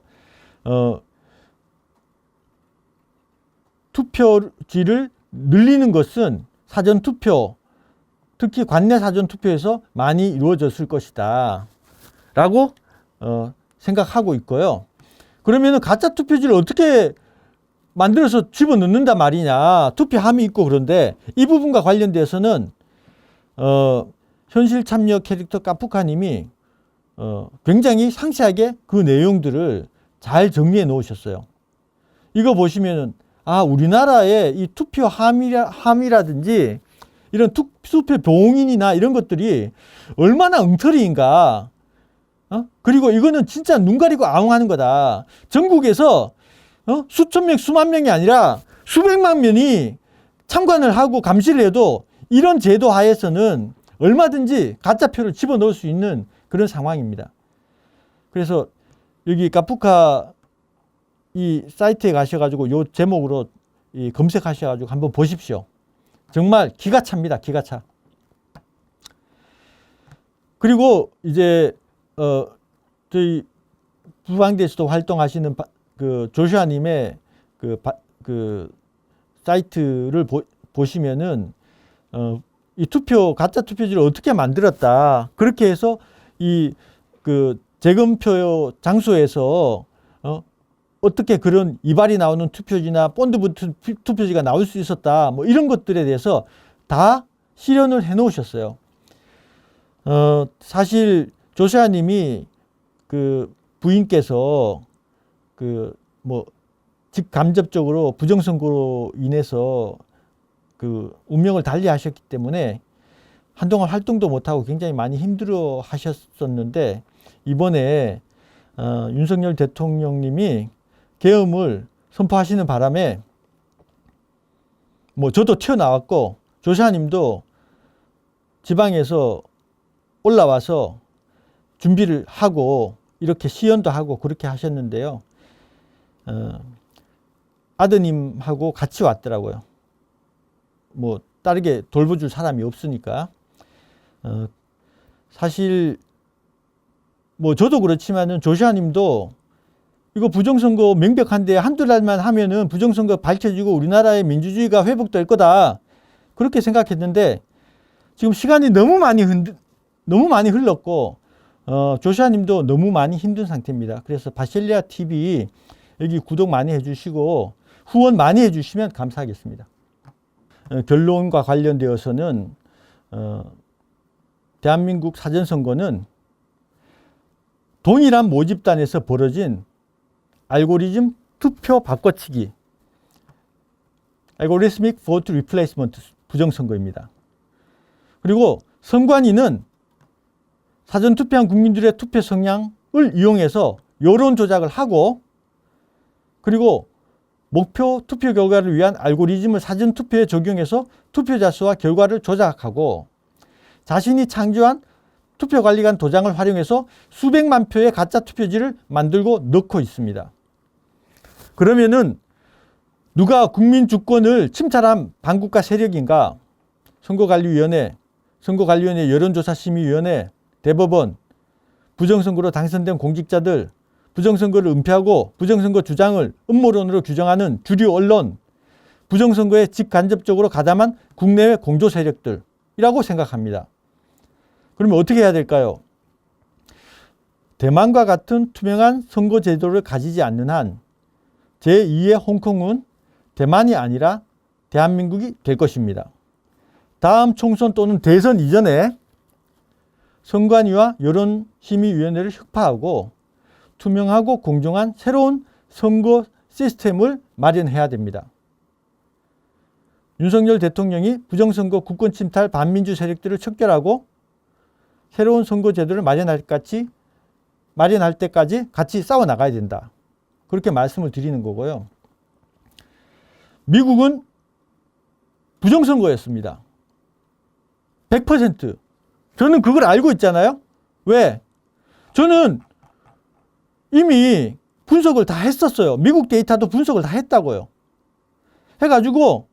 투표지를 늘리는 것은 사전투표, 특히 관내 사전투표에서 많이 이루어졌을 것이다 라고 생각하고 있고요. 그러면 가짜 투표지를 어떻게 만들어서 집어넣는단 말이냐, 투표함이 있고. 그런데 이 부분과 관련돼서는 현실 참여 캐릭터 까푸카님이 굉장히 상세하게 그 내용들을 잘 정리해 놓으셨어요. 이거 보시면은 우리나라의 이 투표 함이라든지 이런 투표 봉인이나 이런 것들이 얼마나 엉터리인가. 그리고 이거는 진짜 눈 가리고 아웅하는 거다. 전국에서 수천 명, 수만 명이 아니라 수백만 명이 참관을 하고 감시를 해도 이런 제도 하에서는 얼마든지 가짜표를 집어넣을 수 있는 그런 상황입니다. 그래서 여기 까푸카 이 사이트에 가셔가지고 요 제목으로 검색하셔가지고 한번 보십시오. 정말 기가 찹니다. 기가 차. 그리고 이제 저희 부방대에서도 활동하시는 그 조슈아님의 그 사이트를 보시면은 이 가짜 투표지를 어떻게 만들었다. 그렇게 해서 그 재검표 장소에서 어떻게 그런 이발이 나오는 투표지나 본드 붙은 투표지가 나올 수 있었다. 뭐 이런 것들에 대해서 다 실현을 해 놓으셨어요. 사실 조슈아님이 그 부인께서 직간접적으로 부정선거로 인해서 그 운명을 달리하셨기 때문에 한동안 활동도 못하고 굉장히 많이 힘들어 하셨었는데, 이번에 윤석열 대통령님이 계엄을 선포하시는 바람에 저도 튀어나왔고 조슈아님도 지방에서 올라와서 준비를 하고 이렇게 시연도 하고 그렇게 하셨는데요. 아드님하고 같이 왔더라고요. 다르게 돌봐줄 사람이 없으니까. 사실 저도 그렇지만은 조슈아님도 이거 부정선거 명백한데 한두 달만 하면은 부정선거 밝혀지고 우리나라의 민주주의가 회복될 거다, 그렇게 생각했는데 지금 시간이 너무 많이 흘렀고 조슈아님도 너무 많이 힘든 상태입니다. 그래서 바실리아 TV 여기 구독 많이 해주시고 후원 많이 해주시면 감사하겠습니다. 결론과 관련되어서는 대한민국 사전선거는 동일한 모집단에서 벌어진 알고리즘 투표 바꿔치기, 알고리스믹 보트 리플레이스먼트 부정선거입니다. 그리고 선관위는 사전투표한 국민들의 투표 성향을 이용해서 여론 조작을 하고, 그리고 목표 투표 결과를 위한 알고리즘을 사전투표에 적용해서 투표자 수와 결과를 조작하고, 자신이 창조한 투표관리관 도장을 활용해서 수백만 표의 가짜 투표지를 만들고 넣고 있습니다. 그러면은 누가 국민주권을 침탈한 반국가 세력인가? 선거관리위원회, 선거관리위원회 여론조사심의위원회, 대법원, 부정선거로 당선된 공직자들, 부정선거를 은폐하고 부정선거 주장을 음모론으로 규정하는 주류 언론, 부정선거에 직간접적으로 가담한 국내외 공조 세력들이라고 생각합니다. 그러면 어떻게 해야 될까요? 대만과 같은 투명한 선거 제도를 가지지 않는 한 제2의 홍콩은 대만이 아니라 대한민국이 될 것입니다. 다음 총선 또는 대선 이전에 선관위와 여론심의위원회를 혁파하고 투명하고 공정한 새로운 선거 시스템을 마련해야 됩니다. 윤석열 대통령이 부정선거 국권 침탈 반민주 세력들을 척결하고 새로운 선거 제도를 마련할 때까지 같이 싸워 나가야 된다. 그렇게 말씀을 드리는 거고요. 미국은 부정선거였습니다. 100%. 저는 그걸 알고 있잖아요. 왜? 저는 이미 분석을 다 했었어요. 미국 데이터도 분석을 다 했다고요. 해가지고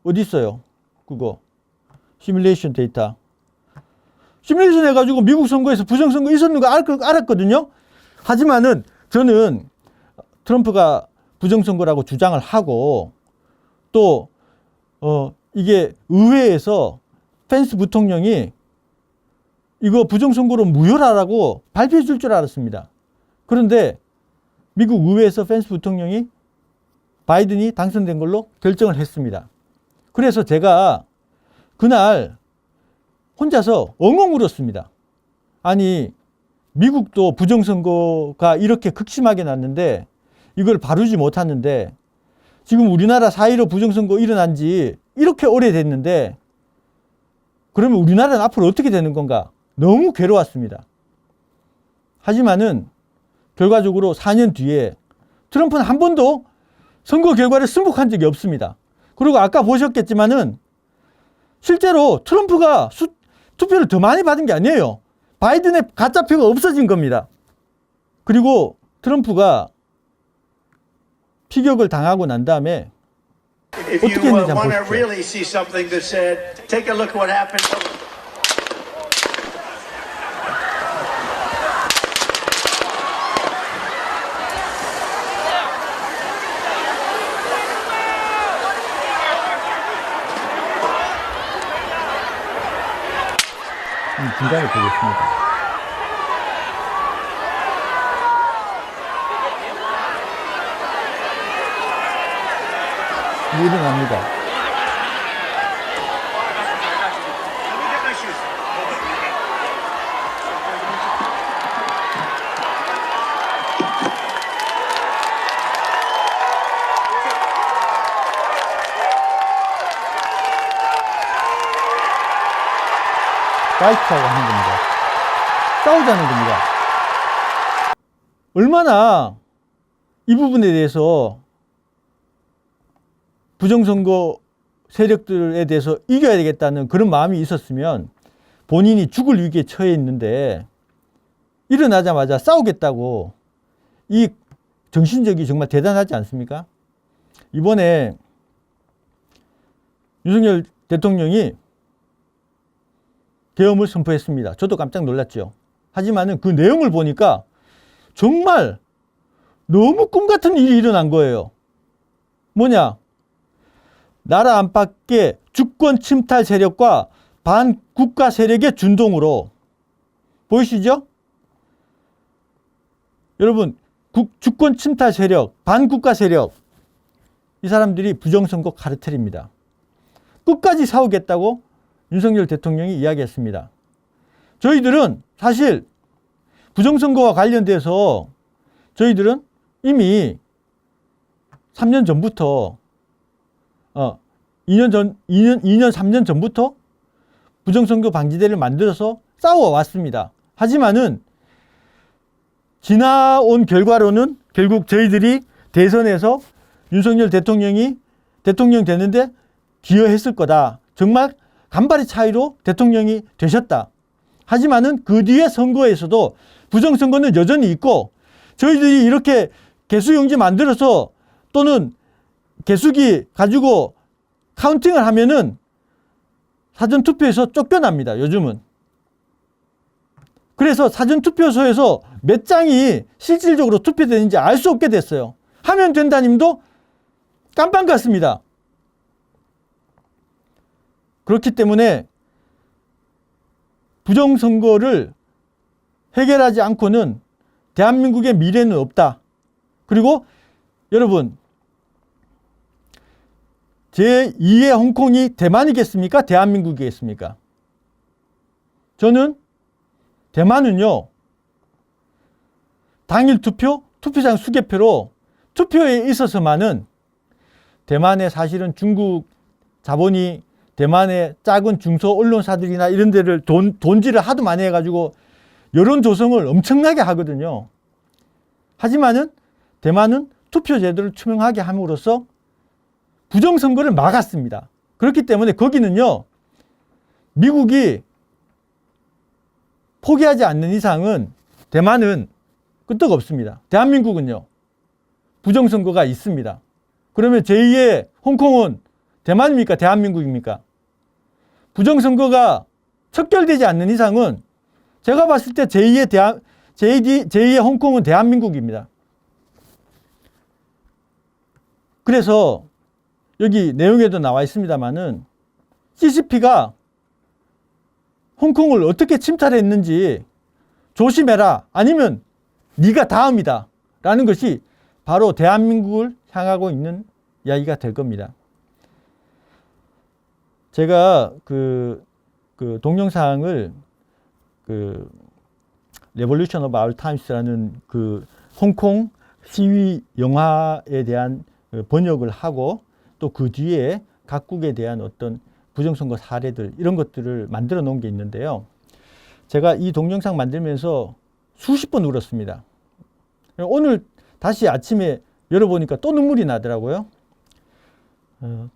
어디 있어요? 그거 시뮬레이션 데이터. 시뮬레이션 해가지고 미국 선거에서 부정선거 있었는 거 알았거든요. 하지만은 저는 트럼프가 부정선거라고 주장을 하고 또 이게 의회에서 펜스 부통령이 이거 부정선거로 무효라라고 발표해 줄 줄 알았습니다. 그런데 미국 의회에서 펜스 부통령이 바이든이 당선된 걸로 결정을 했습니다. 그래서 제가 그날 혼자서 엉엉 울었습니다. 아니, 미국도 부정선거가 이렇게 극심하게 났는데 이걸 바르지 못하는데 지금 우리나라 4.15 부정선거 일어난 지 이렇게 오래됐는데 그러면 우리나라는 앞으로 어떻게 되는 건가? 너무 괴로웠습니다. 하지만은 결과적으로 4년 뒤에 트럼프는 한 번도 선거 결과를 승복한 적이 없습니다. 그리고 아까 보셨겠지만은 실제로 트럼프가 투표를 더 많이 받은 게 아니에요. 바이든의 가짜표가 없어진 겁니다. 그리고 트럼프가 피격을 당하고 난 다음에 어떻게 했는지 한번 보십시오. 중간에 보겠습니다. 일어납니다. 파이트하고 하는 겁니다. 싸우자는 겁니다. 얼마나 이 부분에 대해서 부정선거 세력들에 대해서 이겨야 되겠다는 그런 마음이 있었으면 본인이 죽을 위기에 처해 있는데 일어나자마자 싸우겠다고 이 정신력이 정말 대단하지 않습니까? 이번에 윤석열 대통령이 계엄을 선포했습니다. 저도 깜짝 놀랐죠. 하지만은 그 내용을 보니까 정말 너무 꿈 같은 일이 일어난 거예요. 뭐냐? 나라 안팎의 주권 침탈 세력과 반국가 세력의 준동으로 보이시죠? 여러분, 주권 침탈 세력, 반국가 세력 이 사람들이 부정선거 카르텔입니다. 끝까지 싸우겠다고 윤석열 대통령이 이야기했습니다. 저희들은 사실 부정선거와 관련돼서 저희들은 이미 3년 전부터 2년, 3년 전부터 부정선거 방지대를 만들어서 싸워왔습니다. 하지만은 지나온 결과로는 결국 저희들이 대선에서 윤석열 대통령이 대통령 되는데 기여했을 거다. 정말 간발의 차이로 대통령이 되셨다. 하지만은 그 뒤에 선거에서도 부정선거는 여전히 있고 저희들이 이렇게 개수용지 만들어서 또는 개수기 가지고 카운팅을 하면은 사전투표에서 쫓겨납니다. 요즘은. 그래서 사전투표소에서 몇 장이 실질적으로 투표되는지 알 수 없게 됐어요. 하면 된다님도 깜빵 같습니다. 그렇기 때문에 부정선거를 해결하지 않고는 대한민국의 미래는 없다. 그리고 여러분, 제2의 홍콩이 대만이겠습니까? 대한민국이겠습니까? 저는 대만은요, 당일 투표, 투표장 수개표로 투표에 있어서만은 대만의 사실은 중국 자본이 대만의 작은 중소 언론사들이나 이런 데를 돈질을 하도 많이 해가지고 여론 조성을 엄청나게 하거든요. 하지만은 대만은 투표 제도를 투명하게 함으로써 부정선거를 막았습니다. 그렇기 때문에 거기는요, 미국이 포기하지 않는 이상은 대만은 끄떡 없습니다. 대한민국은요, 부정선거가 있습니다. 그러면 제2의 홍콩은 대만입니까? 대한민국입니까? 부정선거가 척결되지 않는 이상은 제가 봤을 때 제2의 홍콩은 대한민국입니다. 그래서 여기 내용에도 나와 있습니다만은 CCP가 홍콩을 어떻게 침탈했는지 조심해라, 아니면 네가 다음이다 라는 것이 바로 대한민국을 향하고 있는 이야기가 될 겁니다. 제가 그 동영상을 레볼루션 오브 아워 타임스라는 그 홍콩 시위 영화에 대한 번역을 하고 또 그 뒤에 각국에 대한 어떤 부정선거 사례들 이런 것들을 만들어 놓은 게 있는데요. 제가 이 동영상 만들면서 수십 번 울었습니다. 오늘 다시 아침에 열어보니까 또 눈물이 나더라고요.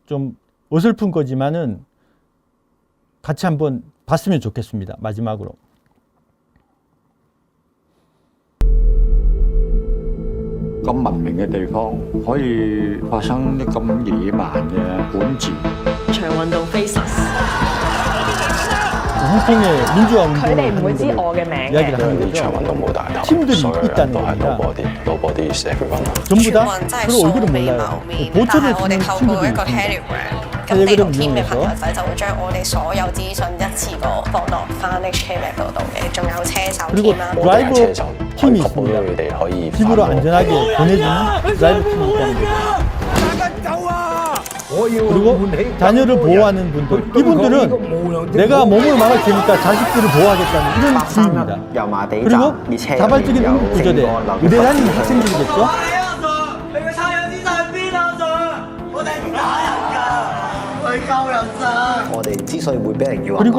좀 어설픈 거지만은 같이 한번 봤으면 좋겠습니다. 마지막으로.咁文明嘅地方可以發生啲咁野蠻嘅管治。長運動 Faces， 홍콩의 민주화 佢哋唔會知 운동을 我嘅名 이야기를 嘅。 하는 長 거죠. 運動冇大頭， 팀들이 所有人 있다는 都係 겁니다. nobody is everyone。 전부 다 全運真係 서로 素 얼굴을 未 몰라요. 謀面， 보초를 但係我哋 쓰는 透過 친구들이 一個 있습니다. Telegram，咁你 텔레그램 同 team 嘅 이용해서 朋友仔就會將我哋所有資訊一次過放落翻 HKMap 嗰度嘅，仲有車手 그리고 添啦。 드라이버 車手可 팀이 以確保到 있습니다. 佢哋可以 집으로 안전하게 보내주는 드라이버 팀이 있다는 거죠. 그리고 자녀를 보호하는 분들, 이분들은 내가 몸을 막을 테니까 자식들을 보호하겠다는 이런 주의입니다. 그리고 자발적인 응급구조대, 의대 다니는 학생들이겠죠. 그리고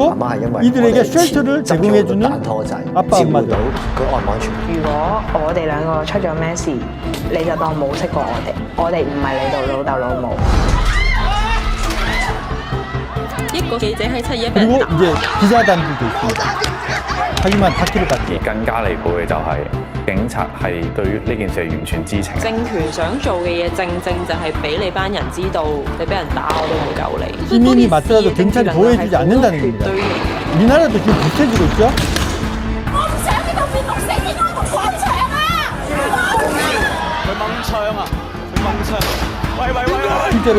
이들에게 쉘터를 제공해주는 아빠, 엄마들. 如果我哋兩個出咗咩事，你就當冇識過我哋唔係你度老豆老母。一個記者喺7·11 그리고 이제 기자단들도 있습니다. 하지만 다큐를 받지. 而更加離譜嘅就係警察係對於呢件事係完全知情。政權想做嘅嘢，正正就係俾你班人知道，你俾人打我都冇救你。 시민이 맞더라도 경찰이 보호해주지 않는다는 겁니다. 우리나라도 지금 비슷해지고 있죠. 실제로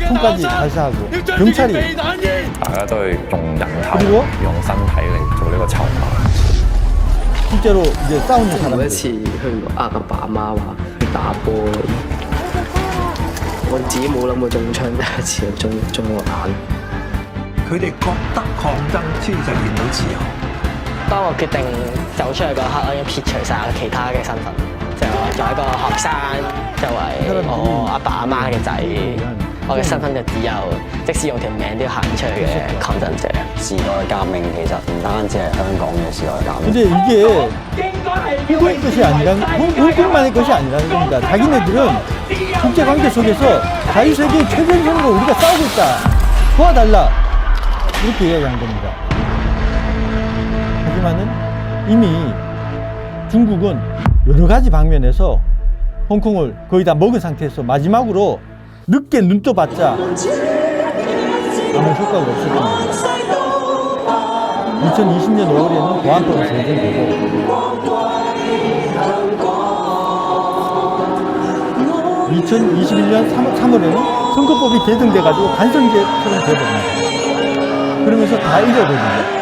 총까지 발사하고 경찰이 大家都係用人頭、 그리고 用身體嚟做呢個籌碼。 실제로 이제 싸우는 每一 사람들. 次去阿爸阿媽話去打波，我自己冇諗過中槍，第一次就中我眼。佢哋覺得抗爭先實現到自由。當我決定走出去嗰刻，我已經撇除晒我其他嘅身份，就我作為一個學生，作為我阿爸阿媽嘅仔，我嘅身份就只有即使用條命都要行出去嘅抗爭者。時代革命其實唔單止係香港嘅時代革命。 근데 이게 한국의 것이 아니라 홍콩만의 것이 아니라는 겁니다. 자기네들은 국제관계 속에서 자유세계의 최전선으로 우리가 싸우고 있다. 도와달라. 이렇게 이야기한 겁니다. 하지만은 이미 중국은 여러 가지 방면에서 홍콩을 거의 다 먹은 상태에서 마지막으로 늦게 눈 떠봤자 아무 효과가 없을 겁니다. 2020년 5월에는 보안법이 제정되고 2021년 3월에는 선거법이 개정돼가지고 간선제처럼 되어버립니다. 그러면서 다 잃어버립니다.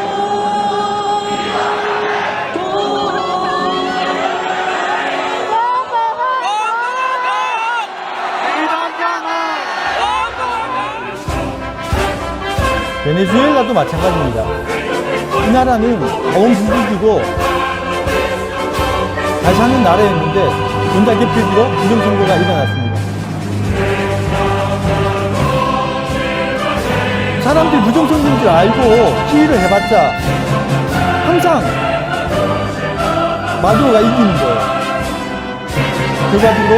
베네수엘라도 마찬가지입니다. 이 나라는 자원부족이고 잘 사는 나라였는데 전자개표기로 부정선거가 일어났습니다. 사람들이 부정선거인 줄 알고 시위를 해봤자 항상 마두로가 이기는 거예요. 결과적으로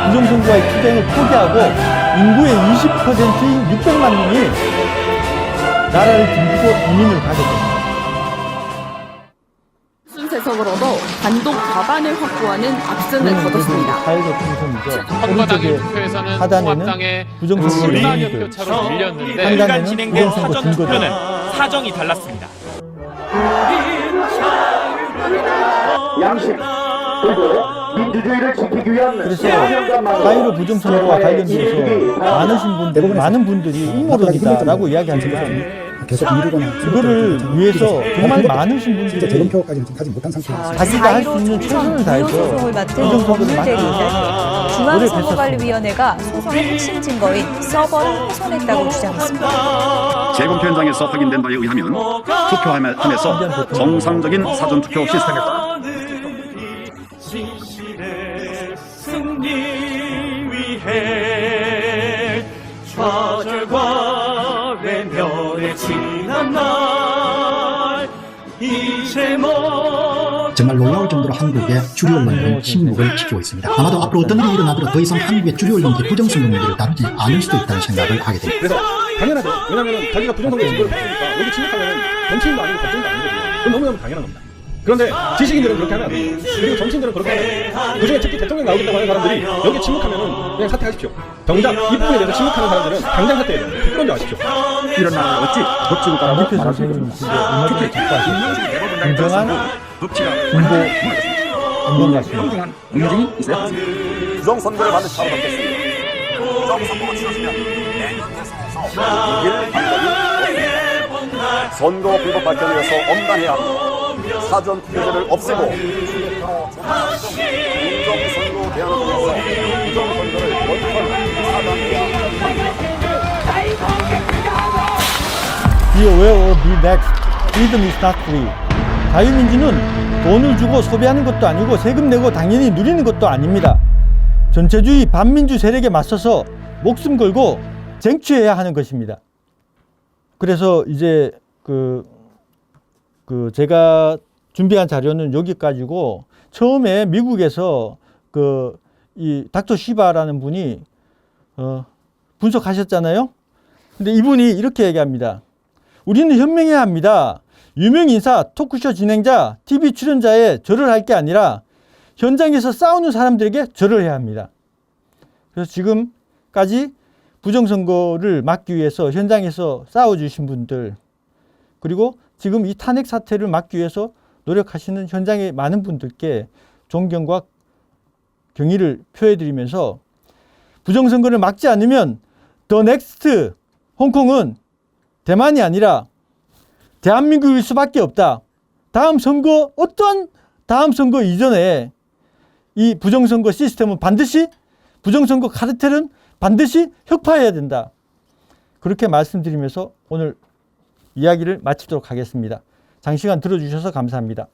부정선거와의 투쟁을 포기하고 인구의 20%인 600만 명이 나라를 등지고 이민을 가게 됩니다. 순세석으로도 단독 과반을 확보하는 압승을 거뒀습니다. 한국당의 투표에서는 통합당의 부정선거 10만여 표 차로 밀렸는데 일간 진행된 사전투표는 사정이 달랐습니다. 양심 그리고 민주주의를 지키기 위한 그래서 4.15 부정선거와 관련돼서 많은 분들이 음모론이다라고 이야기하는 거죠. 계속 미루거나 그거를 위해서 정말 많으신 분들이 재검표까지는 하지 못한 상태입니다. 자기가 할 수 있는 최선을 다해서 소송을 맡은 법률대리인데 중앙선거관리위원회가 소송의 핵심 증거인 서버를 훼손했다고 주장했습니다. 재검표 현장에서 확인된 바에 의하면 투표함에서 정상적인 사전투표 시스템이었다. 승리 위해 좌절과 외면의 지난 날 이제 정말 놀라울 정도로 한국의 주류 언론들은 침묵을 지키고 있습니다. 아마도 앞으로 어떤 일이 일어나더라도 더 이상 한국의 주류 언론들이 부정선거 문제를 다루지 않을 수도 있다는 생각을 하게 됩니다. 그래서 당연하죠. 왜냐하면 자기가 부정선거 증거를 봤으니까 여기 침묵하면 정치인도 아니고 법정도 아닌 거죠. 그건 너무너무 당연한 겁니다. 그런데 지식인들은 그렇게 하면 안 돼요. 그리고 정치인들은 그렇게 하면 그중에 특히 대통령 나오겠다고 하는 사람들이 여기 침묵하면 그냥 사퇴하십시오. 정작 이 부분에 대해서 침묵하는 사람들은 당장 사퇴해야 돼요. 그런 줄 아십시오. 이런 나라를 어찌 법치로 따라고 이렇게 선생님이 얼마 전에 작가하신 공정한 군보 운동 같습니다. 움직임이 있어요. 부정선거를 반드시 바로 잡겠습니다. 부정선거가 치러지면 내년 대선에서 이길 방법이 선거 불법 발전에 의해서 엄단해야 합니다. 사전 투표제를 없애고 공정선거 대안을 통해서 부정선거를 원천 차단해야 합니다. Be aware or be next. Freedom is not free. 자유민주는 돈을 주고 소비하는 것도 아니고 세금 내고 당연히 누리는 것도 아닙니다. 전체주의 반민주 세력에 맞서서 목숨 걸고 쟁취해야 하는 것입니다. 그래서 이제 제가 준비한 자료는 여기까지고, 처음에 미국에서 이 닥터 시바라는 분이 분석하셨잖아요. 근데 이분이 이렇게 얘기합니다. 우리는 현명해야 합니다. 유명 인사, 토크쇼 진행자, TV 출연자에 절을 할 게 아니라 현장에서 싸우는 사람들에게 절을 해야 합니다. 그래서 지금까지 부정선거를 막기 위해서 현장에서 싸워주신 분들, 그리고 지금 이 탄핵 사태를 막기 위해서 노력하시는 현장의 많은 분들께 존경과 경의를 표해드리면서, 부정선거를 막지 않으면 더 넥스트 홍콩은 대만이 아니라 대한민국일 수밖에 없다. 다음 선거, 어떠한 다음 선거 이전에 이 부정선거 시스템은 반드시, 부정선거 카르텔은 반드시 혁파해야 된다. 그렇게 말씀드리면서 오늘 이야기를 마치도록 하겠습니다. 장시간 들어주셔서 감사합니다.